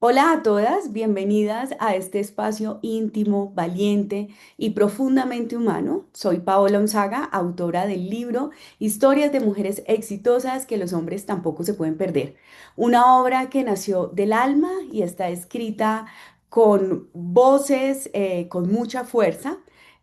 Hola a todas, bienvenidas a este espacio íntimo, valiente y profundamente humano. Soy Paola Onzaga, autora del libro Historias de mujeres exitosas que los hombres tampoco se pueden perder. Una obra que nació del alma y está escrita con voces, con mucha fuerza.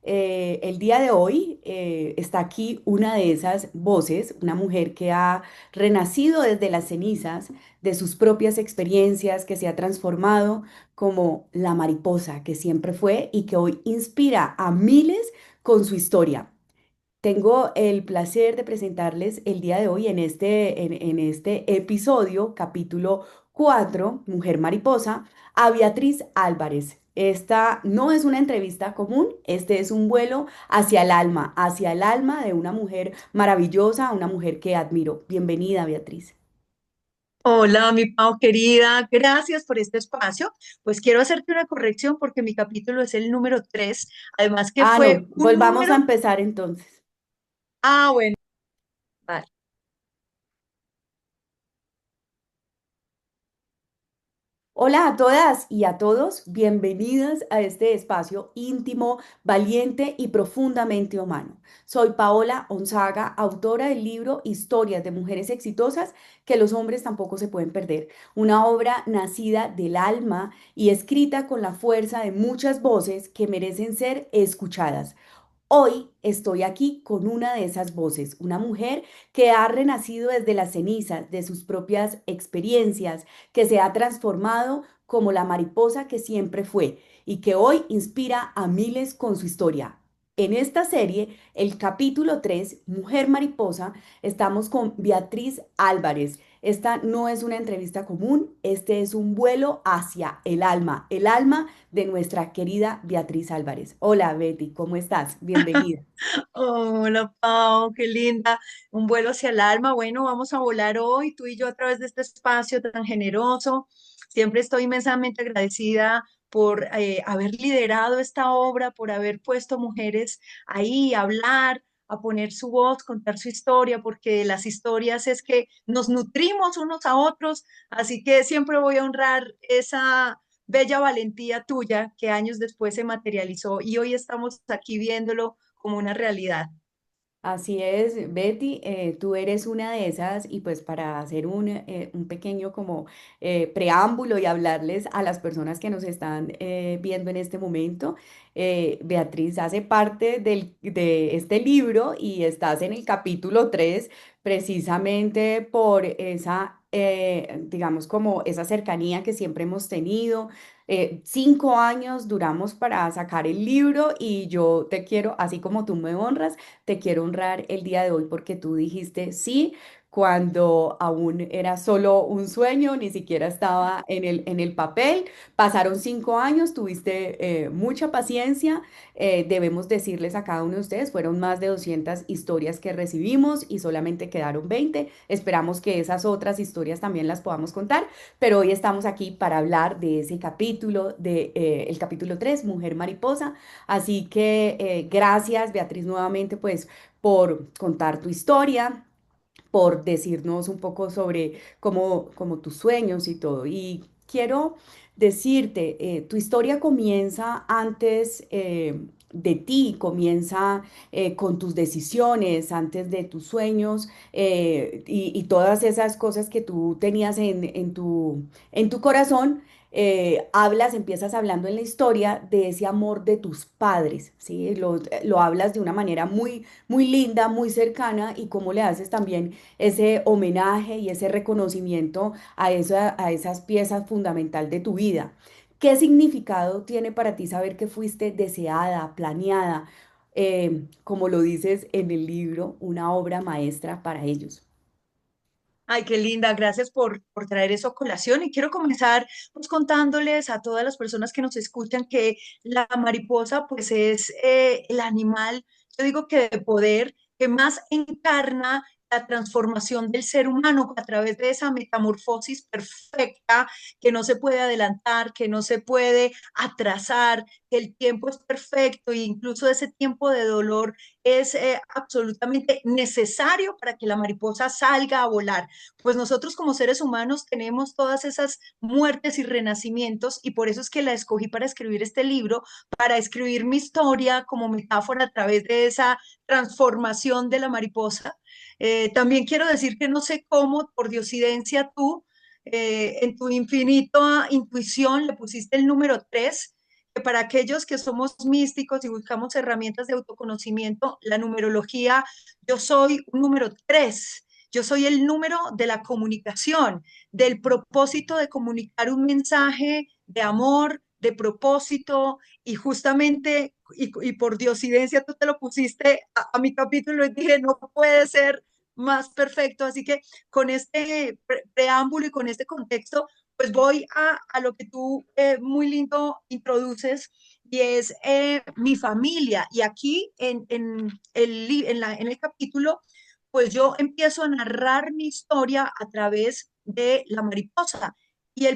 El día de hoy está aquí una de esas voces, una mujer que ha renacido desde las cenizas de sus propias experiencias, que se ha transformado como la mariposa que siempre fue y que hoy inspira a miles con su historia. Tengo el placer de presentarles el día de hoy en este episodio, capítulo 4, Mujer Mariposa, a Beatriz Álvarez. Esta no es una entrevista común, este es un vuelo hacia el alma de una mujer maravillosa, una mujer que admiro. Bienvenida, Beatriz. Hola, mi Pau querida, gracias por este espacio. Pues quiero hacerte una corrección porque mi capítulo es el número 3, además que Ah, fue no, un volvamos a número. empezar entonces. Bueno, vale. Hola a todas y a todos, bienvenidas a este espacio íntimo, valiente y profundamente humano. Soy Paola Onzaga, autora del libro Historias de mujeres exitosas que los hombres tampoco se pueden perder, una obra nacida del alma y escrita con la fuerza de muchas voces que merecen ser escuchadas. Hoy estoy aquí con una de esas voces, una mujer que ha renacido desde las cenizas de sus propias experiencias, que se ha transformado como la mariposa que siempre fue y que hoy inspira a miles con su historia. En esta serie, el capítulo 3, Mujer Mariposa, estamos con Beatriz Álvarez. Esta no es una entrevista común, este es un vuelo hacia el alma de nuestra querida Beatriz Álvarez. Hola Betty, ¿cómo estás? Bienvenida. Hola, Pau, qué linda. Un vuelo hacia el alma. Bueno, vamos a volar hoy, tú y yo, a través de este espacio tan generoso. Siempre estoy inmensamente agradecida por haber liderado esta obra, por haber puesto mujeres ahí a hablar, a poner su voz, contar su historia, porque de las historias es que nos nutrimos unos a otros. Así que siempre voy a honrar esa bella valentía tuya que años después se materializó y hoy estamos aquí viéndolo como una realidad. Así es, Betty, tú eres una de esas y pues para hacer un pequeño como preámbulo y hablarles a las personas que nos están viendo en este momento, Beatriz hace parte de este libro y estás en el capítulo 3 precisamente por esa, digamos, como esa cercanía que siempre hemos tenido. 5 años duramos para sacar el libro y yo te quiero, así como tú me honras, te quiero honrar el día de hoy porque tú dijiste sí cuando aún era solo un sueño, ni siquiera estaba en el papel. Pasaron 5 años, tuviste mucha paciencia. Debemos decirles a cada uno de ustedes, fueron más de 200 historias que recibimos y solamente quedaron 20. Esperamos que esas otras historias también las podamos contar, pero hoy estamos aquí para hablar de ese capítulo, el capítulo 3 Mujer Mariposa. Así que gracias, Beatriz, nuevamente, pues, por contar tu historia, por decirnos un poco sobre cómo tus sueños y todo. Y quiero decirte, tu historia comienza antes de ti, comienza con tus decisiones, antes de tus sueños y todas esas cosas que tú tenías en tu corazón. Empiezas hablando en la historia de ese amor de tus padres, ¿sí? Lo hablas de una manera muy, muy linda, muy cercana y cómo le haces también ese homenaje y ese reconocimiento a esas piezas fundamental de tu vida. ¿Qué significado tiene para ti saber que fuiste deseada, planeada, como lo dices en el libro, una obra maestra para ellos? Ay, qué linda, gracias por traer eso a colación. Y quiero comenzar pues contándoles a todas las personas que nos escuchan que la mariposa pues es el animal, yo digo que de poder, que más encarna la transformación del ser humano a través de esa metamorfosis perfecta que no se puede adelantar, que no se puede atrasar, que el tiempo es perfecto e incluso ese tiempo de dolor es absolutamente necesario para que la mariposa salga a volar. Pues nosotros como seres humanos tenemos todas esas muertes y renacimientos y por eso es que la escogí para escribir este libro, para escribir mi historia como metáfora a través de esa transformación de la mariposa. También quiero decir que no sé cómo, por diosidencia tú, en tu infinita intuición le pusiste el número 3, que para aquellos que somos místicos y buscamos herramientas de autoconocimiento, la numerología, yo soy un número 3. Yo soy el número de la comunicación, del propósito de comunicar un mensaje de amor, de propósito, y justamente, y por diosidencia tú te lo pusiste a mi capítulo y dije, no puede ser más perfecto. Así que con este preámbulo y con este contexto, pues voy a lo que tú muy lindo introduces y es mi familia. Y aquí en el capítulo, pues yo empiezo a narrar mi historia a través de la mariposa. Y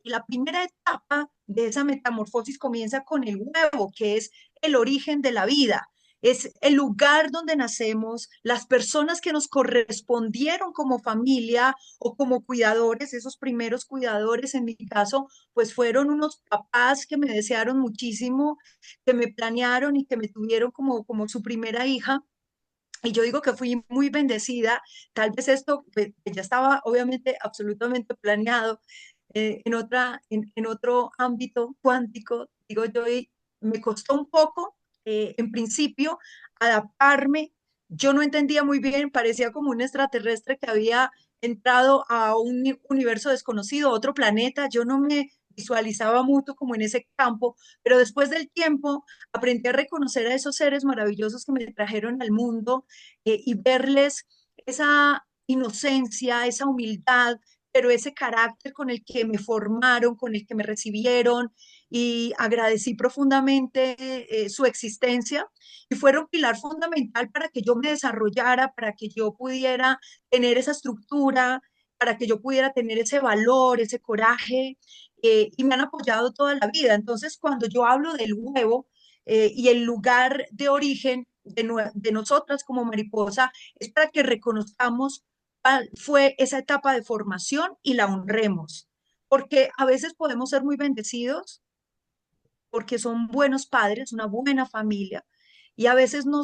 la primera etapa de esa metamorfosis comienza con el huevo, que es el origen de la vida. Es el lugar donde nacemos, las personas que nos correspondieron como familia o como cuidadores, esos primeros cuidadores en mi caso, pues fueron unos papás que me desearon muchísimo, que me planearon y que me tuvieron como su primera hija. Y yo digo que fui muy bendecida, tal vez esto pues, ya estaba obviamente absolutamente planeado en otro ámbito cuántico, digo yo, y me costó un poco en principio adaptarme, yo no entendía muy bien, parecía como un extraterrestre que había entrado a un universo desconocido, otro planeta, yo no me visualizaba mucho como en ese campo, pero después del tiempo aprendí a reconocer a esos seres maravillosos que me trajeron al mundo y verles esa inocencia, esa humildad, pero ese carácter con el que me formaron, con el que me recibieron y agradecí profundamente su existencia y fueron pilar fundamental para que yo me desarrollara, para que yo pudiera tener esa estructura, para que yo pudiera tener ese valor, ese coraje, y me han apoyado toda la vida. Entonces, cuando yo hablo del huevo y el lugar de origen de nosotras como mariposa, es para que reconozcamos cuál fue esa etapa de formación y la honremos. Porque a veces podemos ser muy bendecidos porque son buenos padres, una buena familia, y a veces no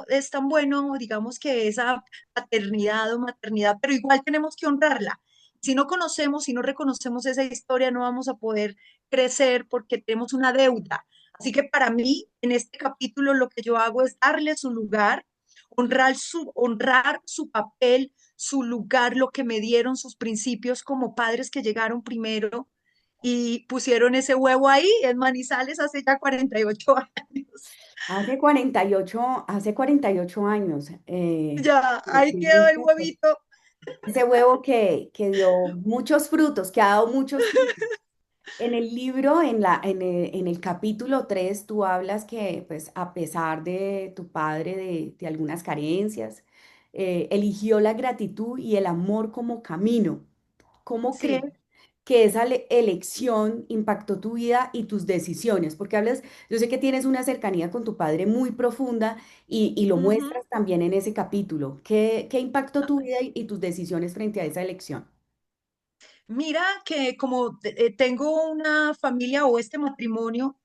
es tan bueno, digamos, que esa paternidad o maternidad, pero igual tenemos que honrarla. Si no conocemos, si no reconocemos esa historia, no vamos a poder crecer porque tenemos una deuda. Así que para mí, en este capítulo, lo que yo hago es darle su lugar, honrar su papel, su lugar, lo que me dieron sus principios como padres que llegaron primero y pusieron ese huevo ahí en Manizales hace ya 48 años. Hace 48 años, Ya, ahí quedó el ese huevito. ese huevo que dio muchos frutos, que ha dado muchos frutos. En el libro, en el capítulo 3 tú hablas que, pues, a pesar de tu padre, de algunas carencias, eligió la gratitud y el amor como camino. ¿Cómo crees Sí. que esa elección impactó tu vida y tus decisiones? Porque hablas, yo sé que tienes una cercanía con tu padre muy profunda y lo Ujú. muestras también en ese capítulo. ¿Qué impactó tu vida y tus decisiones frente a esa elección? Mira que como tengo una familia o este matrimonio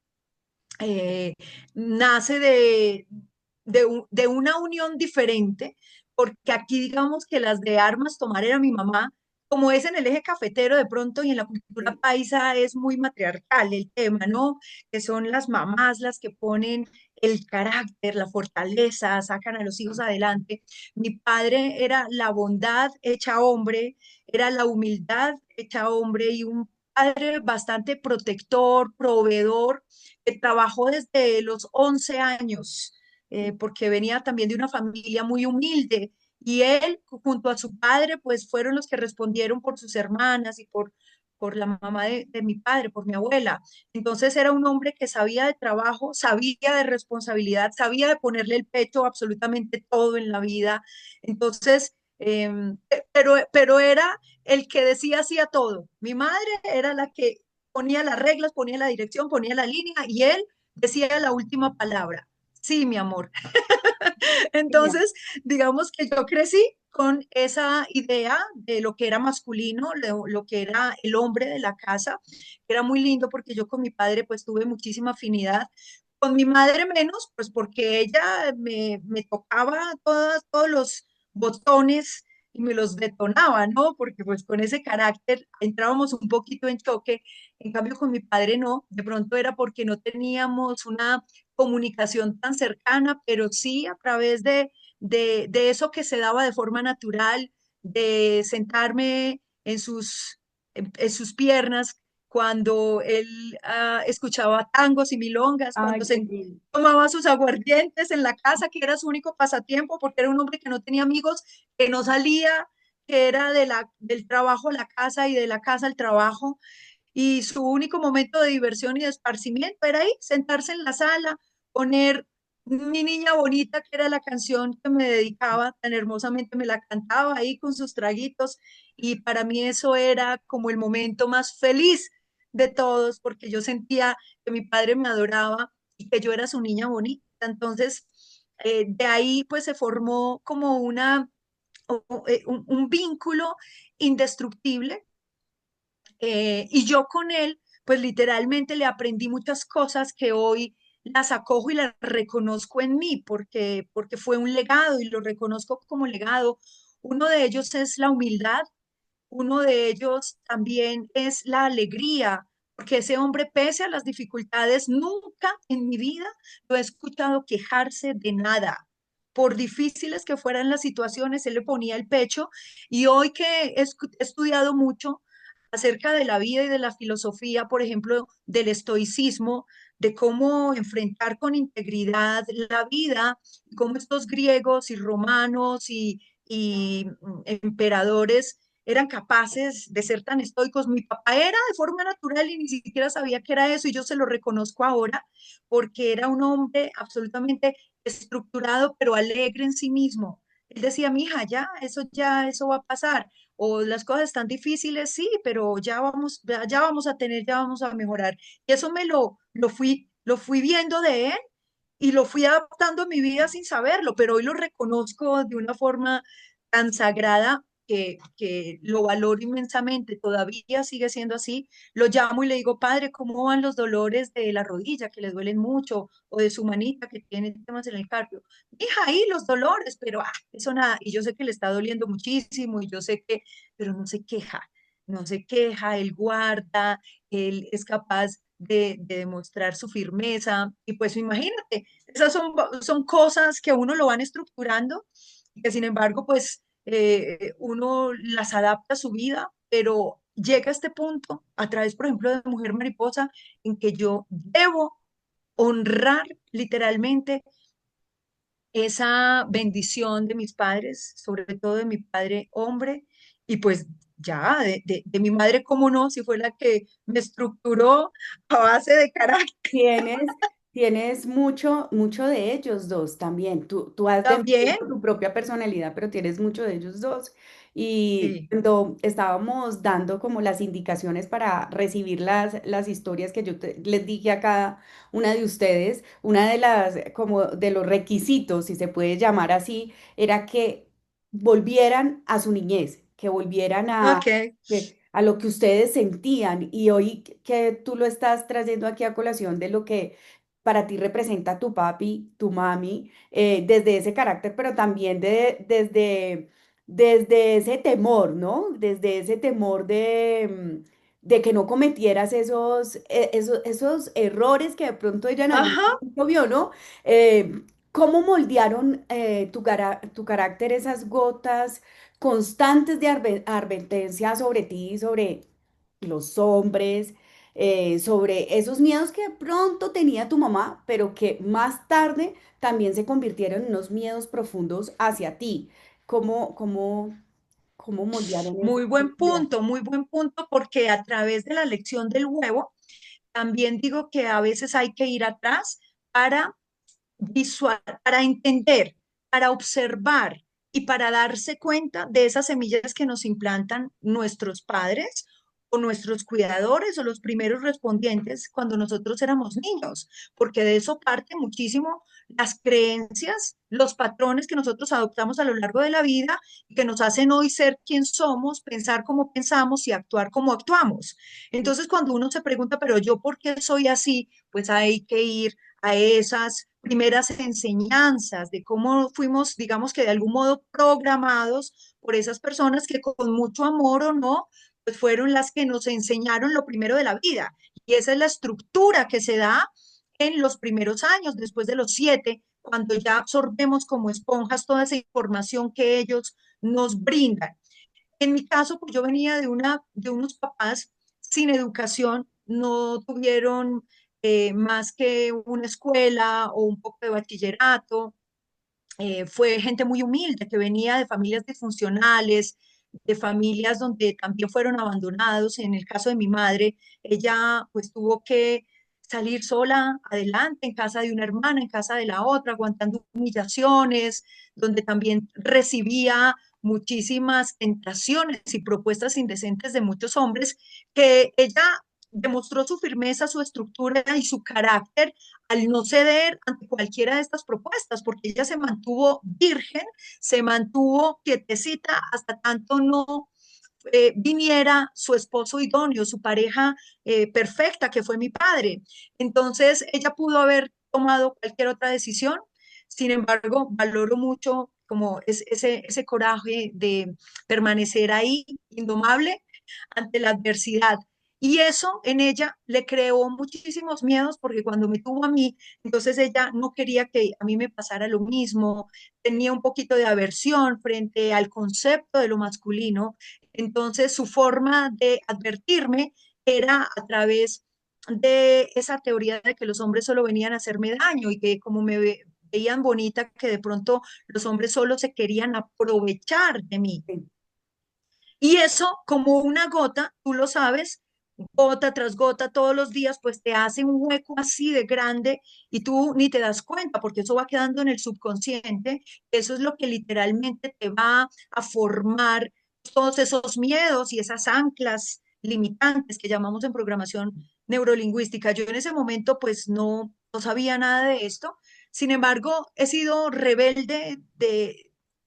eh, nace de una unión diferente, porque aquí digamos que las de armas tomar era mi mamá, como es en el eje cafetero de pronto y en la cultura Sí. paisa es muy matriarcal el tema, ¿no? Que son las mamás las que ponen el carácter, la fortaleza, sacan a los hijos adelante. Mi padre era la bondad hecha hombre, era la humildad hecha hombre y un padre bastante protector, proveedor, que trabajó desde los 11 años, porque venía también de una familia muy humilde. Y él, junto a su padre, pues fueron los que respondieron por sus hermanas y por la mamá de mi padre, por mi abuela. Entonces era un hombre que sabía de trabajo, sabía de responsabilidad, sabía de ponerle el pecho a absolutamente todo en la vida. Entonces, pero era el que decía hacía todo. Mi madre era la que ponía las reglas, ponía la dirección, ponía la línea y él decía la última palabra. Sí, mi amor. Genial. Entonces, digamos que yo crecí con esa idea de lo que era masculino, lo que era el hombre de la casa. Era muy lindo porque yo con mi padre pues tuve muchísima afinidad. Con mi madre menos, pues porque ella me tocaba todos los botones y me los detonaba, ¿no? Porque pues con ese carácter entrábamos un poquito en choque. En cambio con mi padre no, de pronto era porque no teníamos una comunicación tan cercana, pero sí a través de eso que se daba de forma natural, de sentarme en sus piernas cuando él escuchaba tangos y milongas, Ay, qué lindo. tomaba sus aguardientes en la casa, que era su único pasatiempo, porque era un hombre que no tenía amigos, que no salía, que era del trabajo a la casa y de la casa al trabajo y su único momento de diversión y de esparcimiento era ahí, sentarse en la sala, poner Mi Niña Bonita, que era la canción que me dedicaba, tan hermosamente me la cantaba ahí con sus traguitos, y para mí eso era como el momento más feliz de todos, porque yo sentía que mi padre me adoraba y que yo era su niña bonita. Entonces, de ahí pues se formó como un vínculo indestructible y yo con él, pues literalmente le aprendí muchas cosas que hoy las acojo y las reconozco en mí, porque fue un legado y lo reconozco como legado. Uno de ellos es la humildad, uno de ellos también es la alegría, porque ese hombre, pese a las dificultades, nunca en mi vida lo he escuchado quejarse de nada. Por difíciles que fueran las situaciones, él le ponía el pecho y hoy que he estudiado mucho acerca de la vida y de la filosofía, por ejemplo, del estoicismo, de cómo enfrentar con integridad la vida, cómo estos griegos y romanos y emperadores eran capaces de ser tan estoicos. Mi papá era de forma natural y ni siquiera sabía que era eso y yo se lo reconozco ahora porque era un hombre absolutamente estructurado pero alegre en sí mismo. Él decía, mija, ya, eso va a pasar. O las cosas están difíciles, sí, pero ya vamos a tener, ya vamos a mejorar. Y eso lo fui viendo de él y lo fui adaptando a mi vida sin saberlo, pero hoy lo reconozco de una forma tan sagrada que lo valoro inmensamente, todavía sigue siendo así. Lo llamo y le digo, padre, ¿cómo van los dolores de la rodilla que les duelen mucho o de su manita que tiene temas en el carpio? Hija, ahí los dolores, pero eso nada. Y yo sé que le está doliendo muchísimo y yo sé que, pero no se queja, no se queja, él guarda, él es capaz de demostrar su firmeza. Y pues imagínate, esas son cosas que a uno lo van estructurando y que sin embargo, pues uno las adapta a su vida, pero llega a este punto a través, por ejemplo, de Mujer Mariposa, en que yo debo honrar literalmente esa bendición de mis padres, sobre todo de mi padre hombre, y pues ya, de mi madre, cómo no, si fue la que me estructuró a base de carácter Tienes, tienes mucho, mucho de ellos dos también. Tú has definido también. tu propia personalidad, pero tienes mucho de ellos dos. Y Sí, cuando estábamos dando como las indicaciones para recibir las historias que les dije a cada una de ustedes, una de las, como de los requisitos, si se puede llamar así, era que volvieran a su niñez, que volvieran ok. a lo que ustedes sentían. Y hoy que tú lo estás trayendo aquí a colación de lo que para ti representa tu papi, tu mami, desde ese carácter, pero también desde ese temor, ¿no? Desde ese temor de que no cometieras esos errores que de pronto ella en algún Ajá, momento vio, ¿no? ¿Cómo moldearon tu carácter esas gotas constantes de advertencia sobre ti, sobre los hombres, sobre esos miedos que de pronto tenía tu mamá, pero que más tarde también se convirtieron en unos miedos profundos hacia ti? ¿Cómo, cómo, ¿Cómo moldearon esa identidad? Muy buen punto, porque a través de la lección del huevo, también digo que a veces hay que ir atrás para para entender, para observar y para darse cuenta de esas semillas que nos implantan nuestros padres o nuestros cuidadores o los primeros respondientes cuando nosotros éramos niños, porque de eso parte muchísimo las creencias, los patrones que nosotros adoptamos a lo largo de la vida y que nos hacen hoy ser quien somos, pensar como pensamos y actuar como actuamos. Entonces, cuando uno se pregunta, pero yo, ¿por qué soy así? Pues hay que ir a esas primeras enseñanzas de cómo fuimos, digamos que de algún modo programados por esas personas que con mucho amor o no, pues fueron las que nos enseñaron lo primero de la vida. Y esa es la estructura que se da en los primeros años, después de los 7, cuando ya absorbemos como esponjas toda esa información que ellos nos brindan. En mi caso, pues yo venía de unos papás sin educación, no tuvieron más que una escuela o un poco de bachillerato. Fue gente muy humilde que venía de familias disfuncionales, de familias donde también fueron abandonados. En el caso de mi madre, ella pues tuvo que salir sola adelante en casa de una hermana, en casa de la otra, aguantando humillaciones, donde también recibía muchísimas tentaciones y propuestas indecentes de muchos hombres, que ella demostró su firmeza, su estructura y su carácter al no ceder ante cualquiera de estas propuestas, porque ella se mantuvo virgen, se mantuvo quietecita hasta tanto no viniera su esposo idóneo, su pareja perfecta, que fue mi padre. Entonces, ella pudo haber tomado cualquier otra decisión, sin embargo, valoro mucho como ese coraje de permanecer ahí, indomable, ante la adversidad. Y eso en ella le creó muchísimos miedos porque cuando me tuvo a mí, entonces ella no quería que a mí me pasara lo mismo, tenía un poquito de aversión frente al concepto de lo masculino. Entonces su forma de advertirme era a través de esa teoría de que los hombres solo venían a hacerme daño y que como veían bonita, que de pronto los hombres solo se querían aprovechar de mí. Sí, Y eso, como una gota, tú lo sabes, gota tras gota todos los días, pues te hace un hueco así de grande y tú ni te das cuenta porque eso va quedando en el subconsciente. Eso es lo que literalmente te va a formar todos esos miedos y esas anclas limitantes que llamamos en programación neurolingüística. Yo en ese momento pues no sabía nada de esto. Sin embargo, he sido rebelde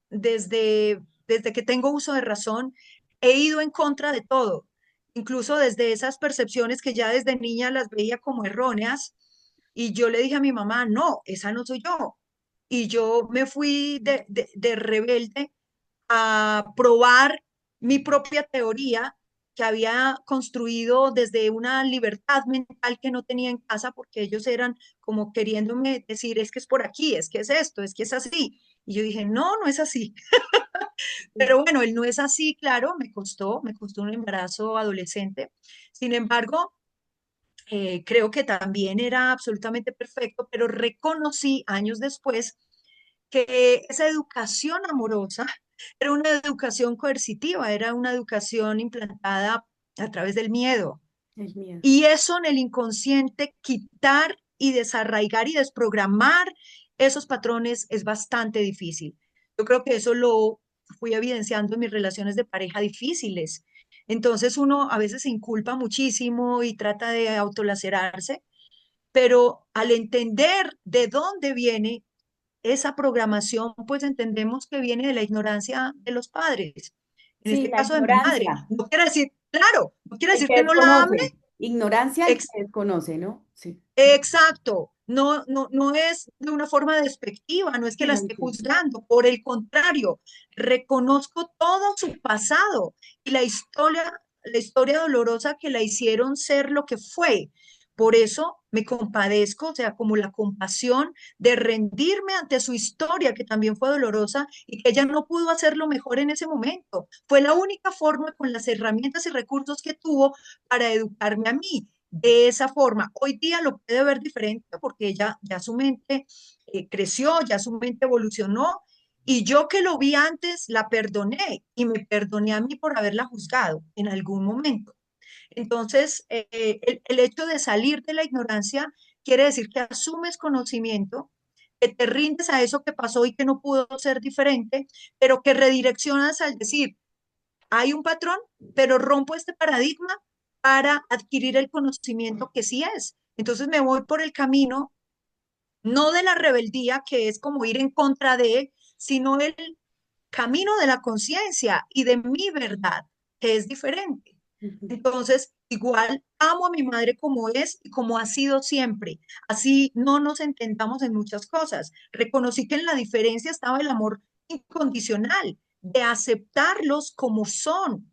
desde que tengo uso de razón. He ido en contra de todo, incluso desde esas percepciones que ya desde niña las veía como erróneas. Y yo le dije a mi mamá, no, esa no soy yo. Y yo me fui de rebelde a probar mi propia teoría que había construido desde una libertad mental que no tenía en casa, porque ellos eran como queriéndome decir, es que es por aquí, es que es esto, es que es así. Y yo dije, no, no es así. sí, Pero bueno, él no es así, claro, me costó un embarazo adolescente. Sin embargo, creo que también era absolutamente perfecto, pero reconocí años después que esa educación amorosa era una educación coercitiva, era una educación implantada a través del miedo. el miedo. Y eso en el inconsciente, quitar y desarraigar y desprogramar esos patrones es bastante difícil. Yo creo que eso lo fui evidenciando en mis relaciones de pareja difíciles. Entonces uno a veces se inculpa muchísimo y trata de autolacerarse, pero al entender de dónde viene esa programación, pues entendemos que viene de la ignorancia de los padres. En Sí, este la caso de mi madre. ignorancia, No quiere decir, claro, no quiere el decir que que no la ame. desconoce. Ignorancia al que desconoce, ¿no? Sí, Exacto, no es de una forma despectiva, no es que sí, la lo esté entiendo. juzgando, por el contrario, reconozco todo su pasado y la historia dolorosa que la hicieron ser lo que fue. Por eso me compadezco, o sea, como la compasión de rendirme ante su historia, que también fue dolorosa y que ella no pudo hacerlo mejor en ese momento. Fue la única forma con las herramientas y recursos que tuvo para educarme a mí de esa forma. Hoy día lo puede ver diferente porque ya su mente creció, ya su mente evolucionó Y yo que lo vi antes, la perdoné y me perdoné a mí por haberla juzgado en algún momento. Entonces, el hecho de salir de la ignorancia quiere decir que asumes conocimiento, que te rindes a eso que pasó y que no pudo ser diferente, pero que redireccionas al decir, hay un patrón, pero rompo este paradigma para adquirir el conocimiento que sí es. Entonces me voy por el camino, no de la rebeldía, que es como ir en contra de, sino el camino de la conciencia y de mi verdad, que es diferente. Entonces, igual amo a mi madre como es y como ha sido siempre. Así no nos entendamos en muchas cosas. Reconocí que en la diferencia estaba el amor incondicional, de aceptarlos como son,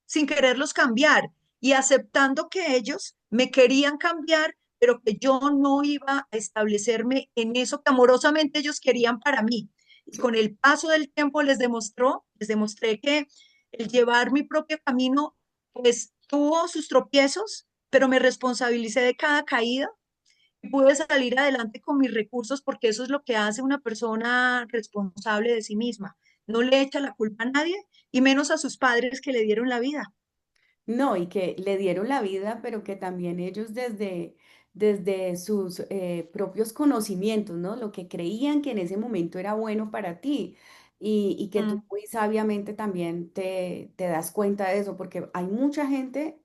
sin quererlos cambiar y aceptando que ellos me querían cambiar, pero que yo no iba a establecerme en eso que amorosamente ellos querían para mí. Y con el paso del tiempo les demostré que el llevar mi propio camino, pues tuvo sus tropiezos, pero me responsabilicé de cada caída y pude salir adelante con mis recursos porque eso es lo que hace una persona responsable de sí misma. No le echa la culpa a nadie y menos a sus padres que le dieron la vida. No, y que le dieron la vida, pero que también ellos desde sus propios conocimientos, ¿no? Lo que creían que en ese momento era bueno para ti. Y que tú Mm, muy sabiamente también te das cuenta de eso, porque hay mucha gente,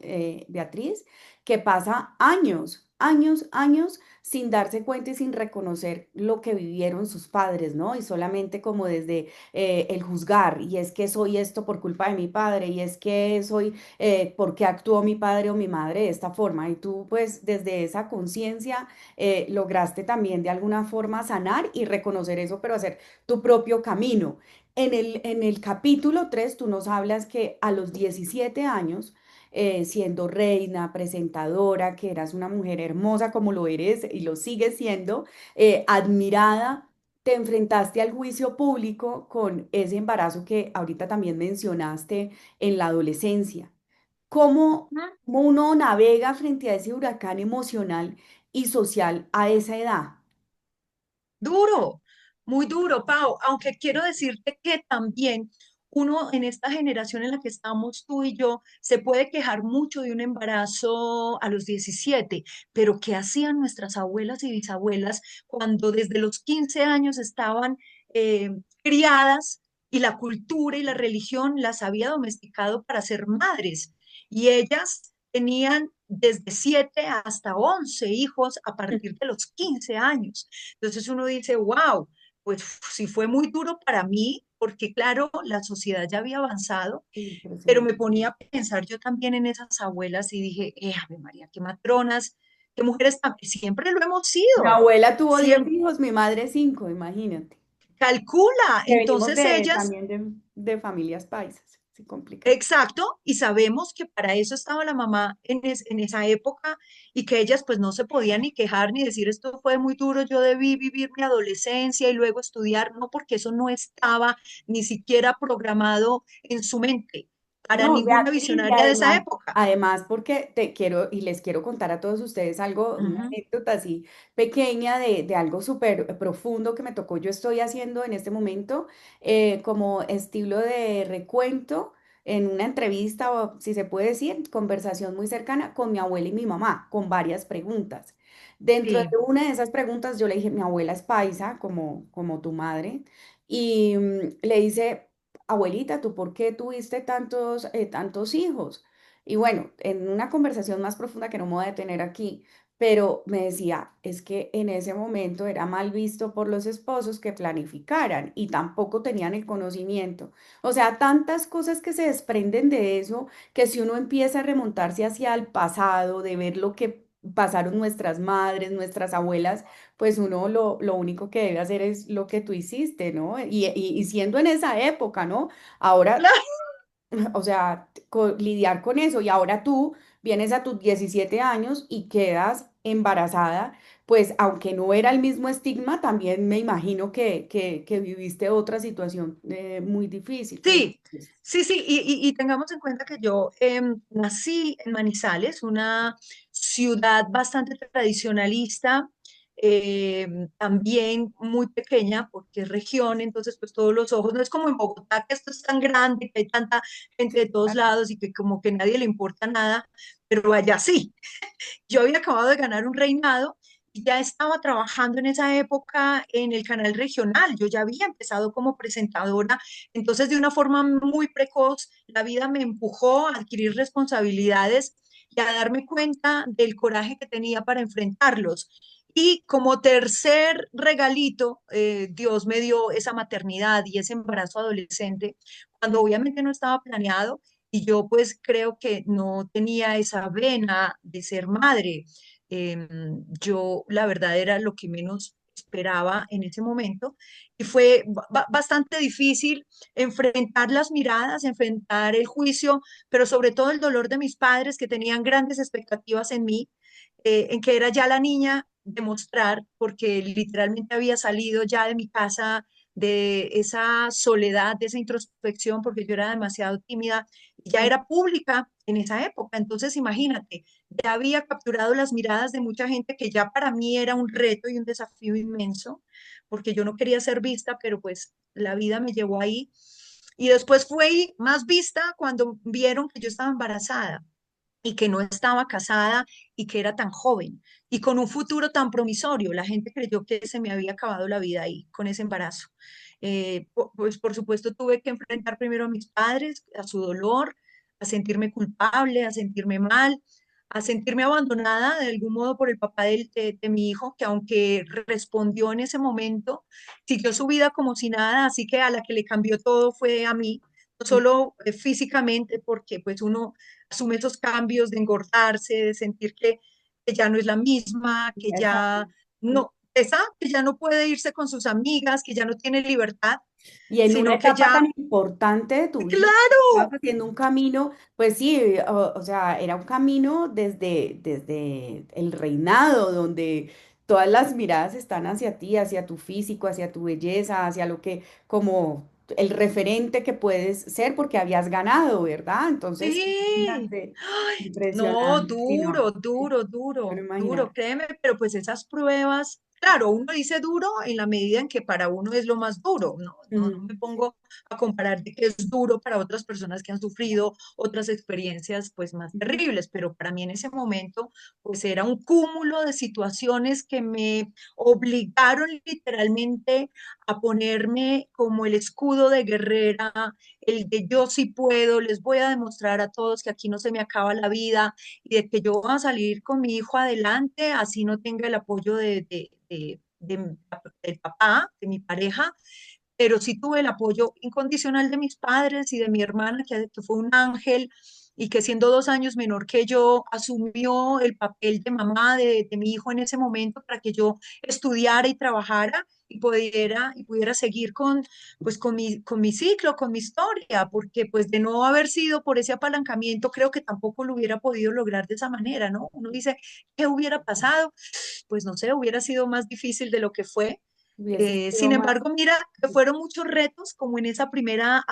Beatriz, que pasa años, años, años sin darse cuenta y sin reconocer lo que vivieron sus padres, ¿no? Y solamente como desde el juzgar, y es que soy esto por culpa de mi padre, y es que soy por qué actuó mi padre o mi madre de esta forma. Y tú, pues, desde esa conciencia, lograste también de alguna forma sanar y reconocer eso, pero hacer tu propio camino. En el capítulo 3 tú nos hablas que a los 17 años, siendo reina, presentadora, que eras una mujer hermosa como lo eres y lo sigues siendo, admirada, te enfrentaste al juicio público con ese embarazo que ahorita también mencionaste en la adolescencia. ¿Cómo, mm. cómo uno navega frente a ese huracán emocional y social a esa edad? Duro, muy duro, Pau, aunque quiero decirte que también uno en esta generación en la que estamos tú y yo se puede quejar mucho de un embarazo a los 17, pero ¿qué hacían nuestras abuelas y bisabuelas cuando desde los 15 años estaban eh, criadas y la cultura y la religión las había domesticado para ser madres? Y ellas tenían desde 7 hasta 11 hijos a partir de los 15 años. Entonces uno dice, wow, pues si fue muy duro para mí, porque claro, la sociedad ya había avanzado, pero me Impresionante. ponía a pensar yo también en esas abuelas y dije, Ave María, qué matronas, qué mujeres tan, siempre lo hemos Mi sido, abuela tuvo 10 siempre hijos, mi madre 5, imagínate. calcula. Que venimos Entonces ellas. también de familias paisas, sí, complicado. Exacto, y sabemos que para eso estaba la mamá en esa época y que ellas pues no se podían ni quejar ni decir esto fue muy duro, yo debí vivir mi adolescencia y luego estudiar, no, porque eso no estaba ni siquiera programado en su mente para No, ninguna Beatriz, y visionaria de esa además, época. además porque te quiero y les quiero contar a todos ustedes algo, una Ujú. anécdota así pequeña de algo súper profundo que me tocó. Yo estoy haciendo en este momento como estilo de recuento en una entrevista, o si se puede decir, conversación muy cercana con mi abuela y mi mamá, con varias preguntas. Dentro de Sí, una de esas preguntas yo le dije, mi abuela es paisa, como tu madre, y le hice abuelita, ¿tú por qué tuviste tantos hijos? Y bueno, en una conversación más profunda que no me voy a detener aquí, pero me decía, es que en ese momento era mal visto por los esposos que planificaran y tampoco tenían el conocimiento. O sea, tantas cosas que se desprenden de eso, que si uno empieza a remontarse hacia el pasado, de ver lo que pasaron nuestras madres, nuestras abuelas, pues uno lo único que debe hacer es lo que tú hiciste, ¿no? Y siendo en esa época, ¿no? Ahora, claro, o sea, lidiar con eso y ahora tú vienes a tus 17 años y quedas embarazada, pues aunque no era el mismo estigma, también me imagino que viviste otra situación muy difícil. sí, sí, sí, y tengamos en cuenta que yo nací en Manizales, una ciudad bastante tradicionalista, también muy pequeña porque es región, entonces pues todos los ojos, no es como en Bogotá que esto es tan grande, que hay tanta gente de todos lados y que como que nadie le importa nada, pero allá sí. Yo había acabado de ganar un reinado y ya estaba trabajando en esa época en el canal regional. Yo ya había empezado como presentadora, entonces de una forma muy precoz, la vida me empujó a adquirir responsabilidades y a darme cuenta del coraje que tenía para enfrentarlos. Y como tercer regalito, Dios me dio esa maternidad y ese embarazo adolescente, cuando obviamente no estaba planeado y yo pues creo que no tenía esa vena de ser madre. Yo la verdad era lo que menos esperaba en ese momento y fue bastante difícil enfrentar las miradas, enfrentar el juicio, pero sobre todo el dolor de mis padres que tenían grandes expectativas en mí, en que era ya la niña de mostrar, porque literalmente había salido ya de mi casa, de esa soledad, de esa introspección, porque yo era demasiado tímida, y ya era pública en esa época. Entonces, imagínate, ya había capturado las miradas de mucha gente que ya para mí era un reto y un desafío inmenso, porque yo no quería ser vista, pero pues la vida me llevó ahí. Y después fue más vista cuando vieron que yo estaba embarazada y que no estaba casada y que era tan joven y con un futuro tan promisorio. La gente creyó que se me había acabado la vida ahí con ese embarazo. Pues por supuesto tuve que enfrentar primero a mis padres, a su dolor, a sentirme culpable, a sentirme mal, a sentirme abandonada de algún modo por el papá de mi hijo, que aunque respondió en ese momento, siguió su vida como si nada, así que a la que le cambió todo fue a mí, no solo físicamente, porque pues uno asume esos cambios de engordarse, de sentir que ya no es la misma, que Exacto. ya no, esa, que ya no puede irse con sus amigas, que ya no tiene libertad, Y en una sino que etapa ya, tan importante de tu vida, estabas claro, haciendo un camino, pues sí, o sea, era un camino desde el reinado, donde todas las miradas están hacia ti, hacia tu físico, hacia tu belleza, hacia lo que, como el referente que puedes ser, porque habías ganado, ¿verdad? Entonces, sí. imagínate, No, impresionante, sí, duro, no, duro, pero duro, duro, imaginar. créeme, pero pues esas pruebas, claro, uno dice duro en la medida en que para uno es lo más duro, no, no, no Ujú. me pongo a comparar de que es duro para otras personas que han sufrido otras experiencias pues más Ujú. terribles, pero para mí en ese momento pues era un cúmulo de situaciones que me obligaron literalmente a ponerme como el escudo de guerrera, el de yo sí puedo, les voy a demostrar a todos que aquí no se me acaba la vida y de que yo voy a salir con mi hijo adelante, así no tenga el apoyo del papá, de mi pareja, pero sí tuve el apoyo incondicional de mis padres y de mi hermana, que fue un ángel y que siendo 2 años menor que yo, asumió el papel de mamá de mi hijo en ese momento para que yo estudiara y trabajara y pudiera seguir pues, con mi ciclo, con mi historia, porque pues de no haber sido por ese apalancamiento, creo que tampoco lo hubiera podido lograr de esa manera, ¿no? Uno dice, ¿qué hubiera pasado? Pues no sé, hubiera sido más difícil de lo que fue. Hubiese sido Sin más. embargo, mira, que fueron muchos retos como en esa primera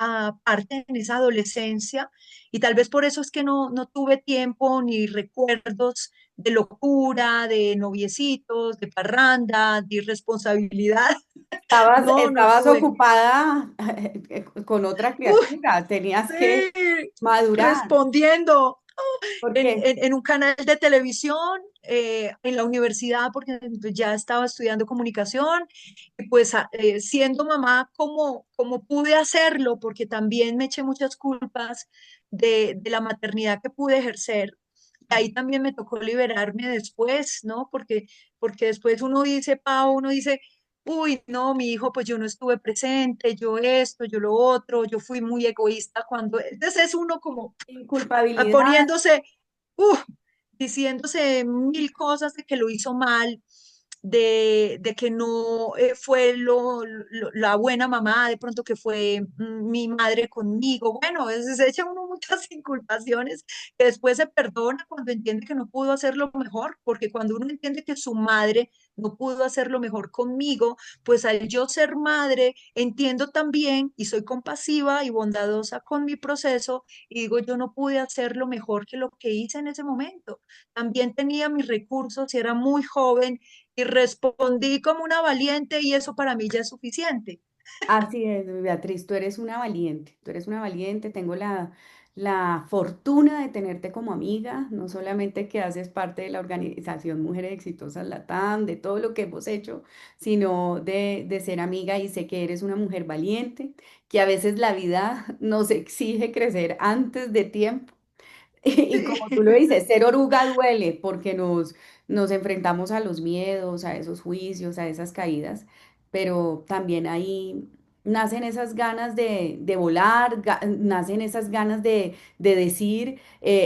parte, en esa adolescencia, y tal vez por eso es que no tuve tiempo ni recuerdos de locura, de noviecitos, de parranda, de irresponsabilidad. No Estabas tuve. ocupada con otra Uy, criatura, tenías que sí, madurar, respondiendo en, porque en- en un canal de televisión, en la universidad, porque pues, ya estaba estudiando comunicación, y pues siendo mamá como pude hacerlo, porque también me eché muchas culpas de la maternidad que pude ejercer. Y ahí también me tocó liberarme después, ¿no? Porque después uno dice, Pau, uno dice, uy, no, mi hijo, pues yo no estuve presente, yo esto, yo lo otro, yo fui muy egoísta cuando, entonces es uno como sin culpabilidad, poniéndose, uf, diciéndose mil cosas de que lo hizo mal, de que no fue la buena mamá, de pronto que fue mi madre conmigo. Bueno, a veces se echa uno muchas inculpaciones que después se perdona cuando entiende que no pudo hacerlo mejor, porque cuando uno entiende que su madre no pudo hacerlo mejor conmigo, pues al yo ser madre entiendo también y soy compasiva y bondadosa con mi proceso y digo, yo no pude hacerlo mejor que lo que hice en ese momento. También tenía mis recursos y era muy joven y respondí como una valiente y eso para mí ya es suficiente. Así es, Beatriz, tú eres una valiente, tú eres una valiente, tengo la fortuna de tenerte como amiga, no solamente que haces parte de la organización Mujeres Exitosas Latam, de todo lo que hemos hecho, sino de ser amiga y sé que eres una mujer valiente, que a veces la vida nos exige crecer antes de tiempo. Y como tú lo dices, ser oruga duele porque nos enfrentamos a los miedos, a esos juicios, a esas caídas, pero también ahí nacen esas ganas de volar, nacen esas ganas de decir,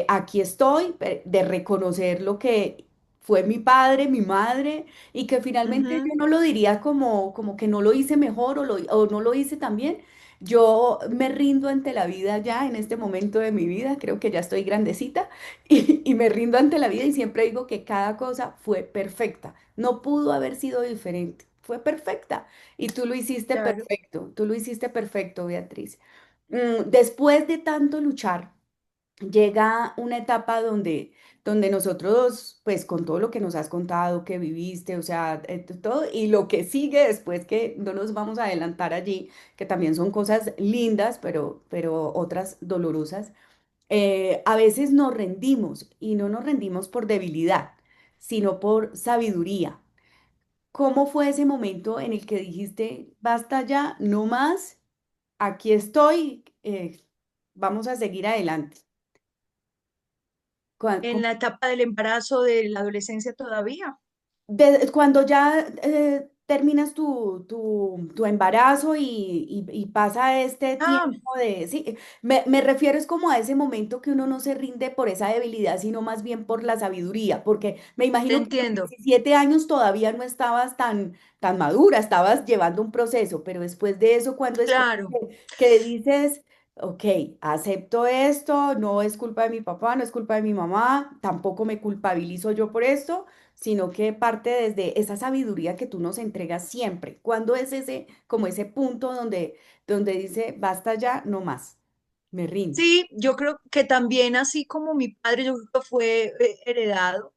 aquí estoy, de reconocer lo que fue mi padre, mi madre, y que finalmente yo Ujú. no lo diría como que no lo hice mejor o no lo hice tan bien. Yo me rindo ante la vida ya en este momento de mi vida, creo que ya estoy grandecita y me rindo ante la vida y siempre digo que cada cosa fue perfecta, no pudo haber sido diferente, fue perfecta y tú lo hiciste Claro. perfecto, tú lo hiciste perfecto, Beatriz. Después de tanto luchar, llega una etapa donde nosotros, pues con todo lo que nos has contado, que viviste, o sea, todo, y lo que sigue después, que no nos vamos a adelantar allí, que también son cosas lindas, pero otras dolorosas, a veces nos rendimos y no nos rendimos por debilidad, sino por sabiduría. ¿Cómo fue ese momento en el que dijiste, basta ya, no más, aquí estoy, vamos a seguir adelante? En la etapa del embarazo, de la adolescencia todavía. Cuando ya terminas tu embarazo y pasa este Ah, tiempo de, sí, me refiero es como a ese momento que uno no se rinde por esa debilidad, sino más bien por la sabiduría, porque me te imagino que a los entiendo. 17 años todavía no estabas tan madura, estabas llevando un proceso, pero después de eso, cuando es Claro. que dices, ok, acepto esto, no es culpa de mi papá, no es culpa de mi mamá, tampoco me culpabilizo yo por esto, sino que parte desde esa sabiduría que tú nos entregas siempre. ¿Cuándo es ese, como ese punto donde dice, basta ya, no más, me rindo? Sí, yo creo que también así como mi padre, yo creo que fue heredado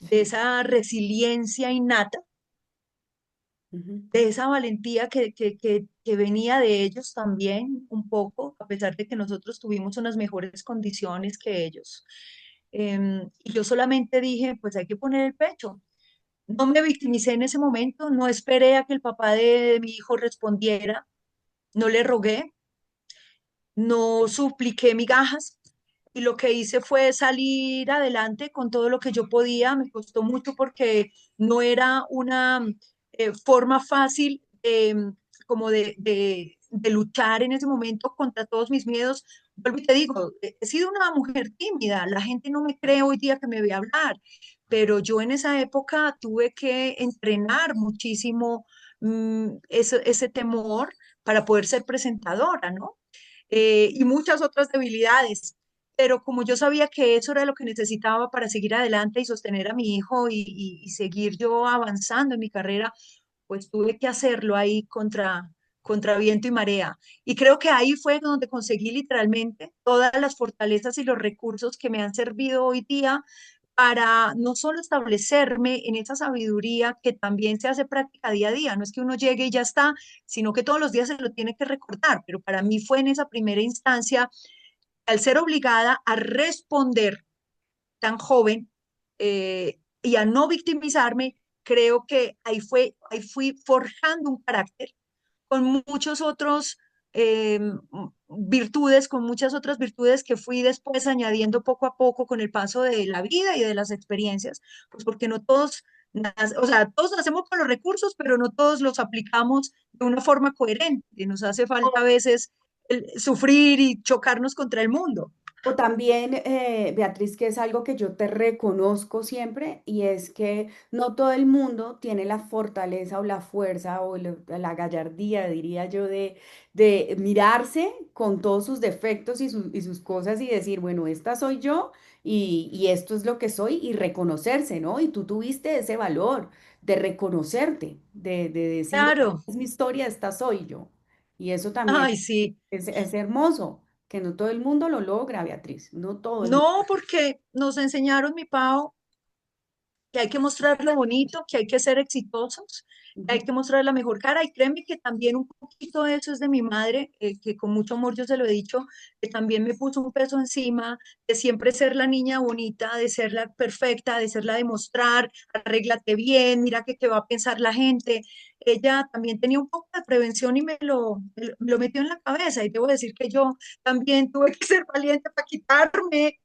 de Sí. esa resiliencia innata, Ujú. de esa valentía que venía de ellos también un poco, a pesar de que nosotros tuvimos unas mejores condiciones que ellos. Y yo solamente dije, pues hay que poner el pecho. No me victimicé en ese momento, no esperé a que el papá de mi hijo respondiera, no le rogué, no supliqué migajas y lo que hice fue salir adelante con todo lo que yo podía. Me costó mucho porque no era una forma fácil como de luchar en ese momento contra todos mis miedos. Vuelvo y te digo, he sido una mujer tímida, la gente no me cree hoy día que me ve hablar, pero yo en esa época tuve que entrenar muchísimo ese temor para poder ser presentadora, ¿no? Y muchas otras debilidades. Pero como yo sabía que eso era lo que necesitaba para seguir adelante y sostener a mi hijo y seguir yo avanzando en mi carrera, pues tuve que hacerlo ahí contra viento y marea. Y creo que ahí fue donde conseguí literalmente todas las fortalezas y los recursos que me han servido hoy día para no solo establecerme en esa sabiduría que también se hace práctica día a día, no es que uno llegue y ya está, sino que todos los días se lo tiene que recordar, pero para mí fue en esa primera instancia, al ser obligada a responder tan joven y a no victimizarme, creo que ahí fui forjando un carácter con muchos otros virtudes, con muchas otras virtudes que fui después añadiendo poco a poco con el paso de la vida y de las experiencias, pues porque no todos, o sea, todos nacemos con los recursos, pero no todos los aplicamos de una forma coherente. Nos hace falta a veces sufrir y chocarnos contra el mundo. O también, Beatriz, que es algo que yo te reconozco siempre, y es que no todo el mundo tiene la fortaleza o la fuerza o la gallardía, diría yo, de mirarse con todos sus defectos y sus cosas y decir, bueno, esta soy yo y esto es lo que soy y reconocerse, ¿no? Y tú tuviste ese valor de reconocerte, de decir, Claro, es mi historia, esta soy yo. Y eso también ay, sí. es hermoso, que no todo el mundo lo logra, Beatriz, no todo el mundo. No, porque nos enseñaron, mi Pau, que hay que mostrar lo bonito, que hay que ser exitosos, que hay Ujú. que mostrar la mejor cara. Y créeme que también un poquito de eso es de mi madre, que con mucho amor yo se lo he dicho, que también me puso un peso encima de siempre ser la niña bonita, de ser la perfecta, de ser la de mostrar, arréglate bien, mira que qué va a pensar la gente. Ella también tenía un poco de prevención y me lo metió en la cabeza. Y debo decir que yo también tuve que ser valiente para quitarme